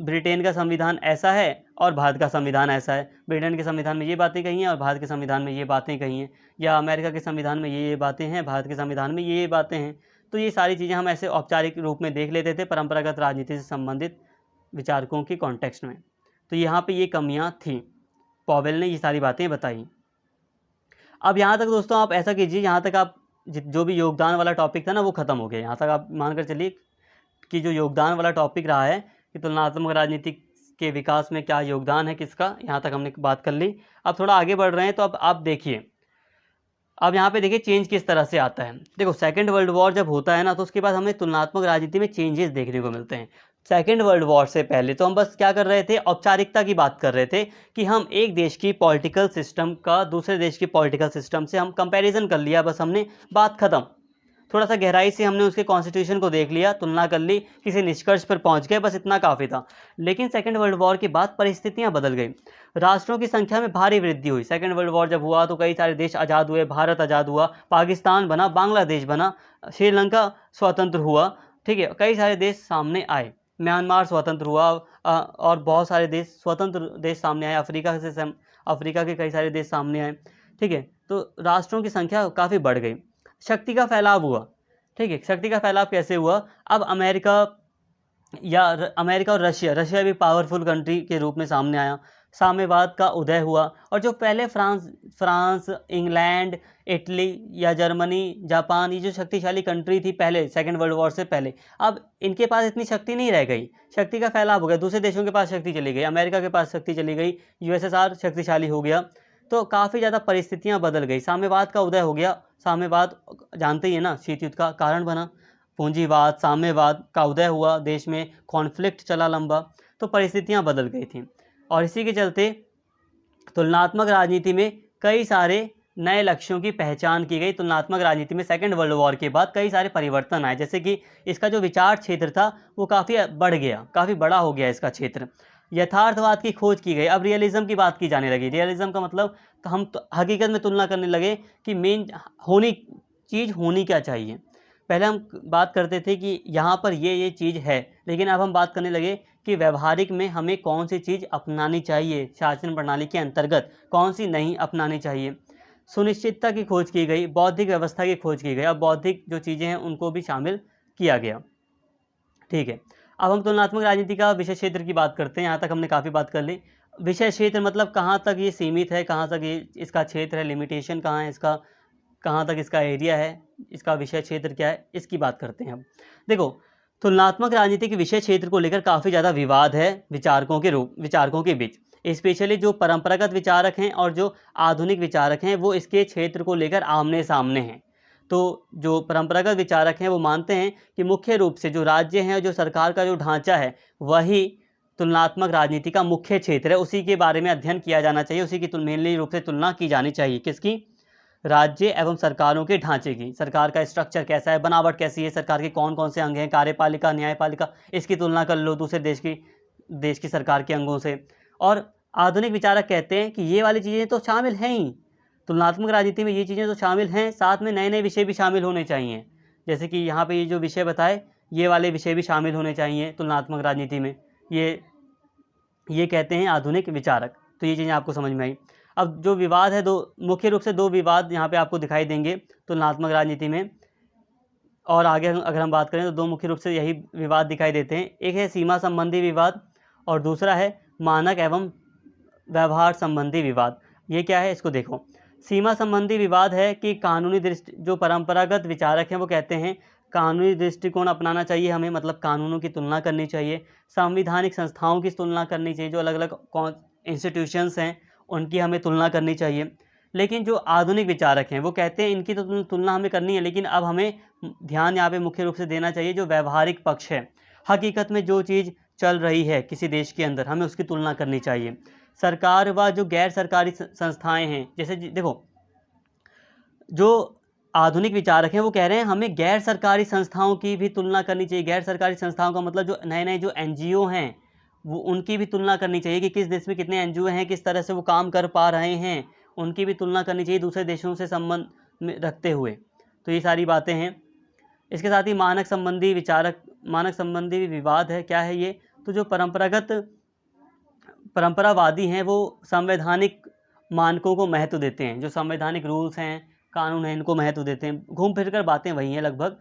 ब्रिटेन का संविधान ऐसा है और भारत का संविधान ऐसा है, ब्रिटेन के संविधान में ये बातें कही हैं और भारत के संविधान में ये बातें कही हैं, या अमेरिका के संविधान में ये बातें हैं, भारत के संविधान में ये बातें हैं। तो ये सारी चीज़ें हम ऐसे औपचारिक रूप में देख लेते थे परंपरागत राजनीति से संबंधित विचारकों की कॉन्टेक्स्ट में। तो यहाँ पे ये कमियाँ थीं, पॉवेल ने ये सारी बातें बताई। अब यहाँ तक दोस्तों आप ऐसा कीजिए, यहाँ तक आप जो भी योगदान वाला टॉपिक था ना वो ख़त्म हो गया। यहाँ तक आप मानकर चलिए कि जो योगदान वाला टॉपिक रहा है कि तुलनात्मक राजनीति के विकास में क्या योगदान है किसका, यहाँ तक हमने बात कर ली। अब थोड़ा आगे बढ़ रहे हैं, तो अब आप देखिए, अब यहाँ पे देखिए चेंज किस तरह से आता है। देखो सेकेंड वर्ल्ड वॉर जब होता है ना, तो उसके बाद हमें तुलनात्मक राजनीति में चेंजेस देखने को मिलते हैं। सेकेंड वर्ल्ड वॉर से पहले तो हम बस क्या कर रहे थे, औपचारिकता की बात कर रहे थे कि हम एक देश की पॉलिटिकल सिस्टम का दूसरे देश की पॉलिटिकल सिस्टम से हम कंपैरिजन कर लिया, बस हमने बात ख़त्म। थोड़ा सा गहराई से हमने उसके कॉन्स्टिट्यूशन को देख लिया, तुलना कर ली, किसी निष्कर्ष पर पहुंच गए, बस इतना काफ़ी था। लेकिन सेकेंड वर्ल्ड वॉर के बाद परिस्थितियां बदल गई, राष्ट्रों की संख्या में भारी वृद्धि हुई। सेकेंड वर्ल्ड वॉर जब हुआ तो कई सारे देश आज़ाद हुए, भारत आज़ाद हुआ, पाकिस्तान बना, बांग्लादेश बना, श्रीलंका स्वतंत्र हुआ, ठीक है। कई सारे देश सामने आए, म्यांमार स्वतंत्र हुआ, और बहुत सारे देश स्वतंत्र देश सामने आए, अफ्रीका के कई सारे देश सामने आए, ठीक है। तो राष्ट्रों की संख्या काफ़ी बढ़ गई, शक्ति का फैलाव हुआ, ठीक है। शक्ति का फैलाव कैसे हुआ, अब अमेरिका और रशिया भी पावरफुल कंट्री के रूप में सामने आया, साम्यवाद का उदय हुआ। और जो पहले फ्रांस, इंग्लैंड, इटली या जर्मनी, जापान, ये जो शक्तिशाली कंट्री थी पहले सेकेंड वर्ल्ड वॉर से पहले, अब इनके पास इतनी शक्ति नहीं रह गई, शक्ति का फैलाव हो गया, दूसरे देशों के पास शक्ति चली गई, अमेरिका के पास शक्ति चली गई, यूएसएसआर शक्तिशाली हो गया। तो काफ़ी ज़्यादा परिस्थितियाँ बदल गई, साम्यवाद का उदय हो गया। साम्यवाद जानते ही है ना, शीत युद्ध का कारण बना, पूंजीवाद, साम्यवाद का उदय हुआ, देश में कॉन्फ्लिक्ट चला लंबा, तो परिस्थितियाँ बदल गई थी। और इसी के चलते तुलनात्मक राजनीति में कई सारे नए लक्ष्यों की पहचान की गई। तुलनात्मक राजनीति में सेकेंड वर्ल्ड वॉर के बाद कई सारे परिवर्तन आए, जैसे कि इसका जो विचार क्षेत्र था वो काफ़ी बढ़ गया, काफ़ी बड़ा हो गया इसका क्षेत्र। यथार्थवाद की खोज की गई, अब रियलिज्म की बात की जाने लगी। रियलिज्म का मतलब तो हम तो हकीकत में तुलना करने लगे कि मेन होनी चीज़ होनी क्या चाहिए। पहले हम बात करते थे कि यहाँ पर ये चीज़ है, लेकिन अब हम बात करने लगे कि व्यवहारिक में हमें कौन सी चीज़ अपनानी चाहिए, शासन प्रणाली के अंतर्गत कौन सी नहीं अपनानी चाहिए। सुनिश्चितता की खोज की गई, बौद्धिक व्यवस्था की खोज की गई, अब बौद्धिक जो चीज़ें हैं उनको भी शामिल किया गया। ठीक है, अब हम तुलनात्मक राजनीति का विषय क्षेत्र की बात करते हैं। यहाँ तक हमने काफ़ी बात कर ली। विषय क्षेत्र मतलब कहाँ तक ये सीमित है, कहाँ तक ये इसका क्षेत्र है, लिमिटेशन कहाँ है इसका, कहाँ तक इसका एरिया है, इसका विषय क्षेत्र क्या है, इसकी बात करते हैं। अब देखो, तुलनात्मक राजनीति के विषय क्षेत्र को लेकर काफ़ी ज़्यादा विवाद है विचारकों के बीच। स्पेशली जो परंपरागत विचारक हैं और जो आधुनिक विचारक हैं वो इसके क्षेत्र को लेकर आमने सामने हैं। तो जो परंपरागत विचारक हैं वो मानते हैं कि मुख्य रूप से जो राज्य हैं और जो सरकार का जो ढांचा है वही तुलनात्मक राजनीति का मुख्य क्षेत्र है, उसी के बारे में अध्ययन किया जाना चाहिए, उसी की मेनली रूप से तुलना की जानी चाहिए। किसकी? राज्य एवं सरकारों के ढांचे की। सरकार का स्ट्रक्चर कैसा है, बनावट कैसी है, सरकार के कौन कौन से अंग हैं, कार्यपालिका, न्यायपालिका, इसकी तुलना कर लो दूसरे देश की सरकार के अंगों से। और आधुनिक विचारक कहते हैं कि ये वाली चीज़ें तो शामिल हैं ही, तुलनात्मक राजनीति में ये चीज़ें तो शामिल हैं, साथ में नए नए विषय भी शामिल होने चाहिए। जैसे कि यहाँ पे ये जो विषय बताए ये वाले विषय भी शामिल होने चाहिए तुलनात्मक राजनीति में, ये कहते हैं आधुनिक विचारक। तो ये चीज़ें आपको समझ में आई। अब जो विवाद है, दो मुख्य रूप से दो विवाद यहाँ पे आपको दिखाई देंगे तुलनात्मक राजनीति में, और आगे अगर हम बात करें तो दो मुख्य रूप से यही विवाद दिखाई देते हैं। एक है सीमा संबंधी विवाद और दूसरा है मानक एवं व्यवहार संबंधी विवाद। ये क्या है इसको देखो। सीमा संबंधी विवाद है कि कानूनी दृष्टि, जो परंपरागत विचारक हैं वो कहते हैं कानूनी दृष्टिकोण अपनाना चाहिए हमें, मतलब कानूनों की तुलना करनी चाहिए, संवैधानिक संस्थाओं की तुलना करनी चाहिए, जो अलग अलग इंस्टीट्यूशंस हैं उनकी हमें तुलना करनी चाहिए। लेकिन जो आधुनिक विचारक हैं वो कहते हैं इनकी तो तुलना हमें करनी है, लेकिन अब हमें ध्यान यहाँ पे मुख्य रूप से देना चाहिए जो व्यवहारिक पक्ष है, हकीकत में जो चीज़ चल रही है किसी देश के अंदर, हमें उसकी तुलना करनी चाहिए। सरकार व जो गैर सरकारी संस्थाएं हैं, जैसे देखो, जो आधुनिक विचारक हैं वो कह रहे हैं हमें गैर सरकारी संस्थाओं की भी तुलना करनी चाहिए। गैर सरकारी संस्थाओं का मतलब जो नए नए जो एनजीओ हैं वो उनकी भी तुलना करनी चाहिए कि किस देश में कितने एनजीओ हैं, किस तरह से वो काम कर पा रहे हैं, उनकी भी तुलना करनी चाहिए दूसरे देशों से संबंध में रखते हुए। तो ये सारी बातें हैं। इसके साथ ही मानक संबंधी भी विवाद है। क्या है ये? तो जो परंपरावादी हैं वो संवैधानिक मानकों को महत्व देते हैं, जो संवैधानिक रूल्स हैं, कानून हैं, इनको महत्व देते हैं। घूम फिर कर बातें वही हैं लगभग।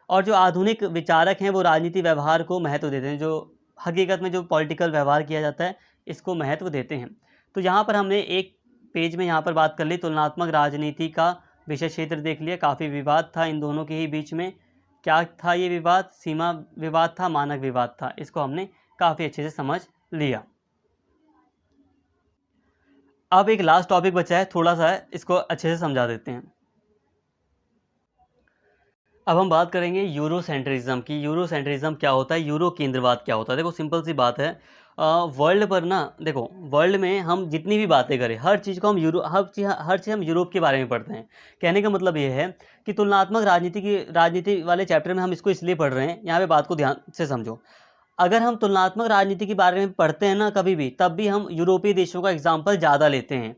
और जो आधुनिक विचारक हैं वो राजनीति व्यवहार को महत्व देते हैं, जो हकीकत में जो पॉलिटिकल व्यवहार किया जाता है इसको महत्व देते हैं। तो यहाँ पर हमने एक पेज में यहाँ पर बात कर ली, तुलनात्मक राजनीति का विषय क्षेत्र देख लिया। काफ़ी विवाद था इन दोनों के ही बीच में। क्या था ये विवाद? सीमा विवाद था, मानक विवाद था। इसको हमने काफ़ी अच्छे से समझ लिया। अब एक लास्ट टॉपिक बचा है, थोड़ा सा है, इसको अच्छे से समझा देते हैं। अब हम बात करेंगे यूरोसेंट्रिज्म की। यूरोसेंट्रिज्म क्या होता है, यूरो केंद्रवाद क्या होता है। देखो सिंपल सी बात है, वर्ल्ड पर ना, देखो वर्ल्ड में हम जितनी भी बातें करें हर चीज़ को हम हर चीज़ हम यूरोप के बारे में पढ़ते हैं। कहने का मतलब ये है कि तुलनात्मक राजनीति वाले चैप्टर में हम इसको इसलिए पढ़ रहे हैं, यहाँ पे बात को ध्यान से समझो। अगर हम तुलनात्मक राजनीति के बारे में पढ़ते हैं ना कभी भी, तब भी हम यूरोपीय देशों का एग्जाम्पल ज़्यादा लेते हैं।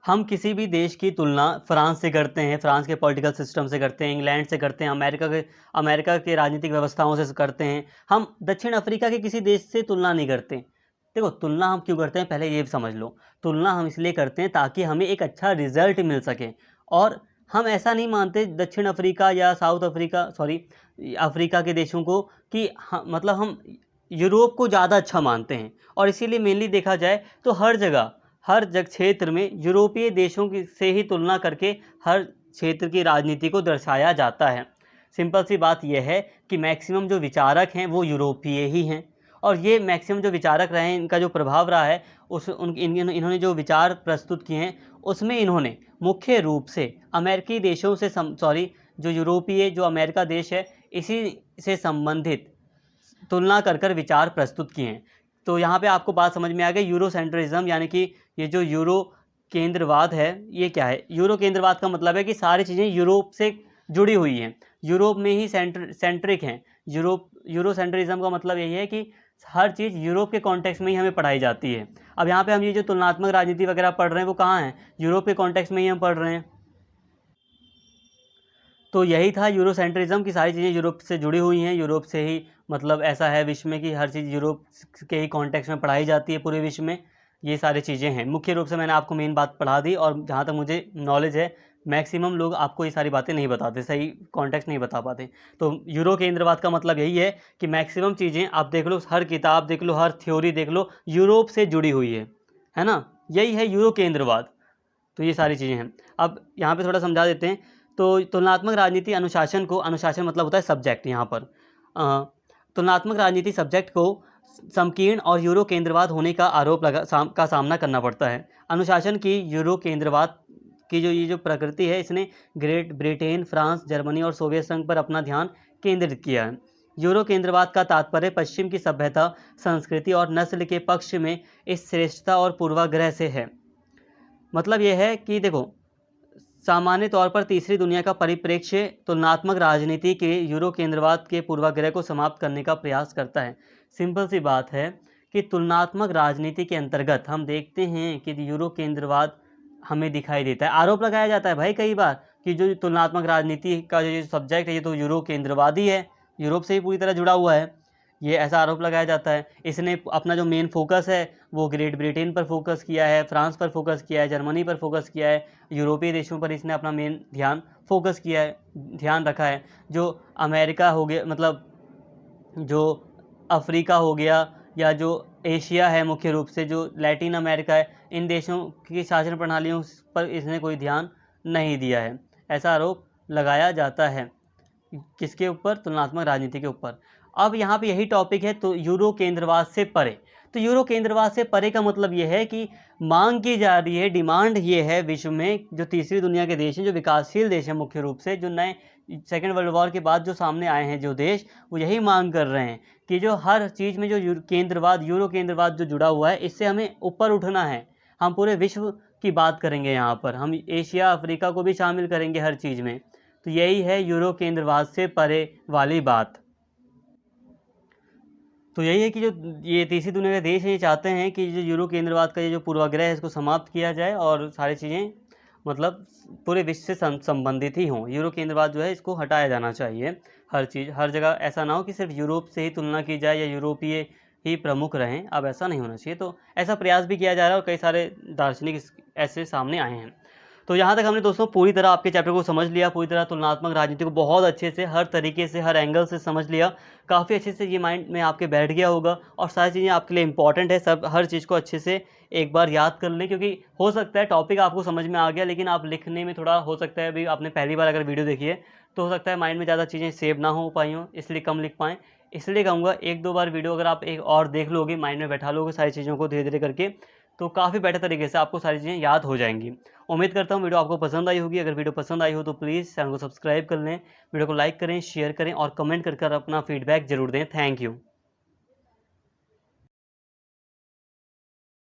हम किसी भी देश की तुलना फ्रांस से करते हैं, फ्रांस के पॉलिटिकल सिस्टम से करते हैं, इंग्लैंड से करते हैं, अमेरिका के राजनीतिक व्यवस्थाओं से करते हैं। हम दक्षिण अफ्रीका के किसी देश से तुलना नहीं करते। देखो तुलना हम क्यों करते हैं पहले ये समझ लो। तुलना हम इसलिए करते हैं ताकि हमें एक अच्छा रिजल्ट मिल सके, और हम ऐसा नहीं मानते दक्षिण अफ्रीका या अफ्रीका के देशों को कि मतलब हम यूरोप को ज़्यादा अच्छा मानते हैं। और इसीलिए मेनली देखा जाए तो हर क्षेत्र में यूरोपीय देशों की से ही तुलना करके हर क्षेत्र की राजनीति को दर्शाया जाता है। सिंपल सी बात यह है कि मैक्सिमम जो विचारक हैं वो यूरोपीय ही हैं, और ये मैक्सिमम जो विचारक रहे हैं इनका जो प्रभाव रहा है इन्होंने जो विचार प्रस्तुत किए हैं उसमें इन्होंने मुख्य रूप से अमेरिकी देशों से जो यूरोपीय जो अमेरिका देश है इसी से संबंधित तुलना कर विचार प्रस्तुत किए हैं। तो यहाँ पे आपको बात समझ में आ गई। यूरोसेंट्रिज्म यानी कि ये जो यूरो केंद्रवाद है ये क्या है। यूरो केंद्रवाद का मतलब है कि सारी चीज़ें यूरोप से जुड़ी हुई हैं, यूरोप में ही सेंट्रिक हैं। यूरोसेंट्रिज्म का मतलब यही है कि हर चीज़ यूरोप के कॉन्टेक्स्ट में ही हमें पढ़ाई जाती है। अब यहाँ पे हम ये जो तुलनात्मक राजनीति वगैरह पढ़ रहे हैं वो कहाँ हैं, यूरोप के कॉन्टेक्स्ट में ही हम पढ़ रहे हैं। तो यही था यूरोसेंट्रिज्म की सारी चीज़ें यूरोप से जुड़ी हुई हैं, यूरोप से ही मतलब ऐसा है विश्व में कि हर चीज़ यूरोप के ही कॉन्टेक्स्ट में पढ़ाई जाती है पूरे विश्व में। ये सारी चीज़ें हैं मुख्य रूप से, मैंने आपको मेन बात पढ़ा दी। और जहाँ तक मुझे नॉलेज है मैक्सिमम लोग आपको ये सारी बातें नहीं बताते, सही कॉन्टेक्स्ट नहीं बता पाते। तो यूरो केंद्रवाद का मतलब यही है कि मैक्सिमम चीज़ें आप देख लो, हर किताब देख लो, हर थ्योरी देख लो, यूरोप से जुड़ी हुई है ना। यही है यूरो केंद्रवाद। तो ये सारी चीज़ें हैं। अब यहाँ पे थोड़ा समझा देते हैं। तो तुलनात्मक राजनीति अनुशासन को, अनुशासन मतलब होता है सब्जेक्ट यहाँ पर, तुलनात्मक राजनीति सब्जेक्ट को संकीर्ण और यूरो केंद्रवाद होने का आरोप का सामना करना पड़ता है। अनुशासन की यूरो केंद्रवाद की ये जो प्रकृति है, इसने ग्रेट ब्रिटेन, फ्रांस, जर्मनी और सोवियत संघ पर अपना ध्यान केंद्रित किया है। यूरो केंद्रवाद का तात्पर्य पश्चिम की सभ्यता, संस्कृति और नस्ल के पक्ष में इस श्रेष्ठता और पूर्वाग्रह से है। मतलब यह है कि देखो, सामान्य तौर पर तीसरी दुनिया का परिप्रेक्ष्य तुलनात्मक राजनीति के यूरो केंद्रवाद के पूर्वाग्रह को समाप्त करने का प्रयास करता है। सिंपल सी बात है कि तुलनात्मक राजनीति के अंतर्गत हम देखते हैं कि यूरो केंद्रवाद हमें दिखाई देता है। आरोप लगाया जाता है भाई कई बार कि जो तुलनात्मक राजनीति का जो सब्जेक्ट है ये तो यूरो केंद्रवादी है, यूरोप से ही पूरी तरह जुड़ा हुआ है, ये ऐसा आरोप लगाया जाता है। इसने अपना जो मेन फोकस है वो ग्रेट ब्रिटेन पर फोकस किया है, फ्रांस पर फोकस किया है, जर्मनी पर फोकस किया है, यूरोपीय देशों पर इसने अपना मेन ध्यान फोकस किया है, ध्यान रखा है। जो अमेरिका हो गया, मतलब जो अफ्रीका हो गया, या जो एशिया है, मुख्य रूप से जो लैटिन अमेरिका है, इन देशों की शासन प्रणालियों पर इसने कोई ध्यान नहीं दिया है, ऐसा आरोप लगाया जाता है। किसके ऊपर? तुलनात्मक राजनीति के ऊपर। अब यहाँ पे यही टॉपिक है, तो यूरो केंद्रवाद से परे। तो यूरो केंद्रवाद से परे का मतलब ये है कि मांग की जा रही है, डिमांड ये है विश्व में, जो तीसरी दुनिया के देश हैं, जो विकासशील देश हैं मुख्य रूप से, जो नए सेकेंड वर्ल्ड वॉर के बाद जो सामने आए हैं जो देश, वो यही मांग कर रहे हैं कि जो हर चीज़ में जो यूरो केंद्रवाद जो जुड़ा हुआ है, इससे हमें ऊपर उठना है। हम पूरे विश्व की बात करेंगे यहाँ पर, हम एशिया अफ्रीका को भी शामिल करेंगे हर चीज़ में। तो यही है यूरो केंद्रवाद से परे वाली बात। तो यही है कि जो ये तीसरी दुनिया के देश हैं ये चाहते हैं कि जो यूरो केंद्रवाद का ये जो पूर्वाग्रह है इसको समाप्त किया जाए और सारी चीज़ें मतलब पूरे विश्व से संबंधित ही हों। यूरो केंद्रवाद जो है इसको हटाया जाना चाहिए। हर चीज़ हर जगह ऐसा ना हो कि सिर्फ यूरोप से ही तुलना की जाए या यूरोपीय ही प्रमुख रहें, अब ऐसा नहीं होना चाहिए। तो ऐसा प्रयास भी किया जा रहा है और कई सारे दार्शनिक ऐसे सामने आए हैं। तो यहाँ तक हमने दोस्तों पूरी तरह आपके चैप्टर को समझ लिया, पूरी तरह तुलनात्मक राजनीति को बहुत अच्छे से हर तरीके से हर एंगल से समझ लिया। काफ़ी अच्छे से ये माइंड में आपके बैठ गया होगा और सारी चीज़ें आपके लिए इंपॉर्टेंट है। सब हर चीज़ को अच्छे से एक बार याद कर लें, क्योंकि हो सकता है टॉपिक आपको समझ में आ गया लेकिन आप लिखने में थोड़ा हो सकता है, अभी आपने पहली बार अगर वीडियो देखी है तो हो सकता है माइंड में ज़्यादा चीज़ें सेव ना हो पाई हों, इसलिए कम लिख पाएँ। इसलिए कहूँगा एक दो बार वीडियो अगर आप एक और देख लोगे, माइंड में बैठा लोगे सारी चीज़ों को धीरे धीरे करके, तो काफ़ी बेटर तरीके से आपको सारी चीज़ें याद हो जाएंगी। उम्मीद करता हूँ वीडियो आपको पसंद आई होगी। अगर वीडियो पसंद आई हो तो प्लीज़ चैनल को सब्सक्राइब कर लें, वीडियो को लाइक करें, शेयर करें और कमेंट कर अपना फीडबैक ज़रूर दें। Thank you.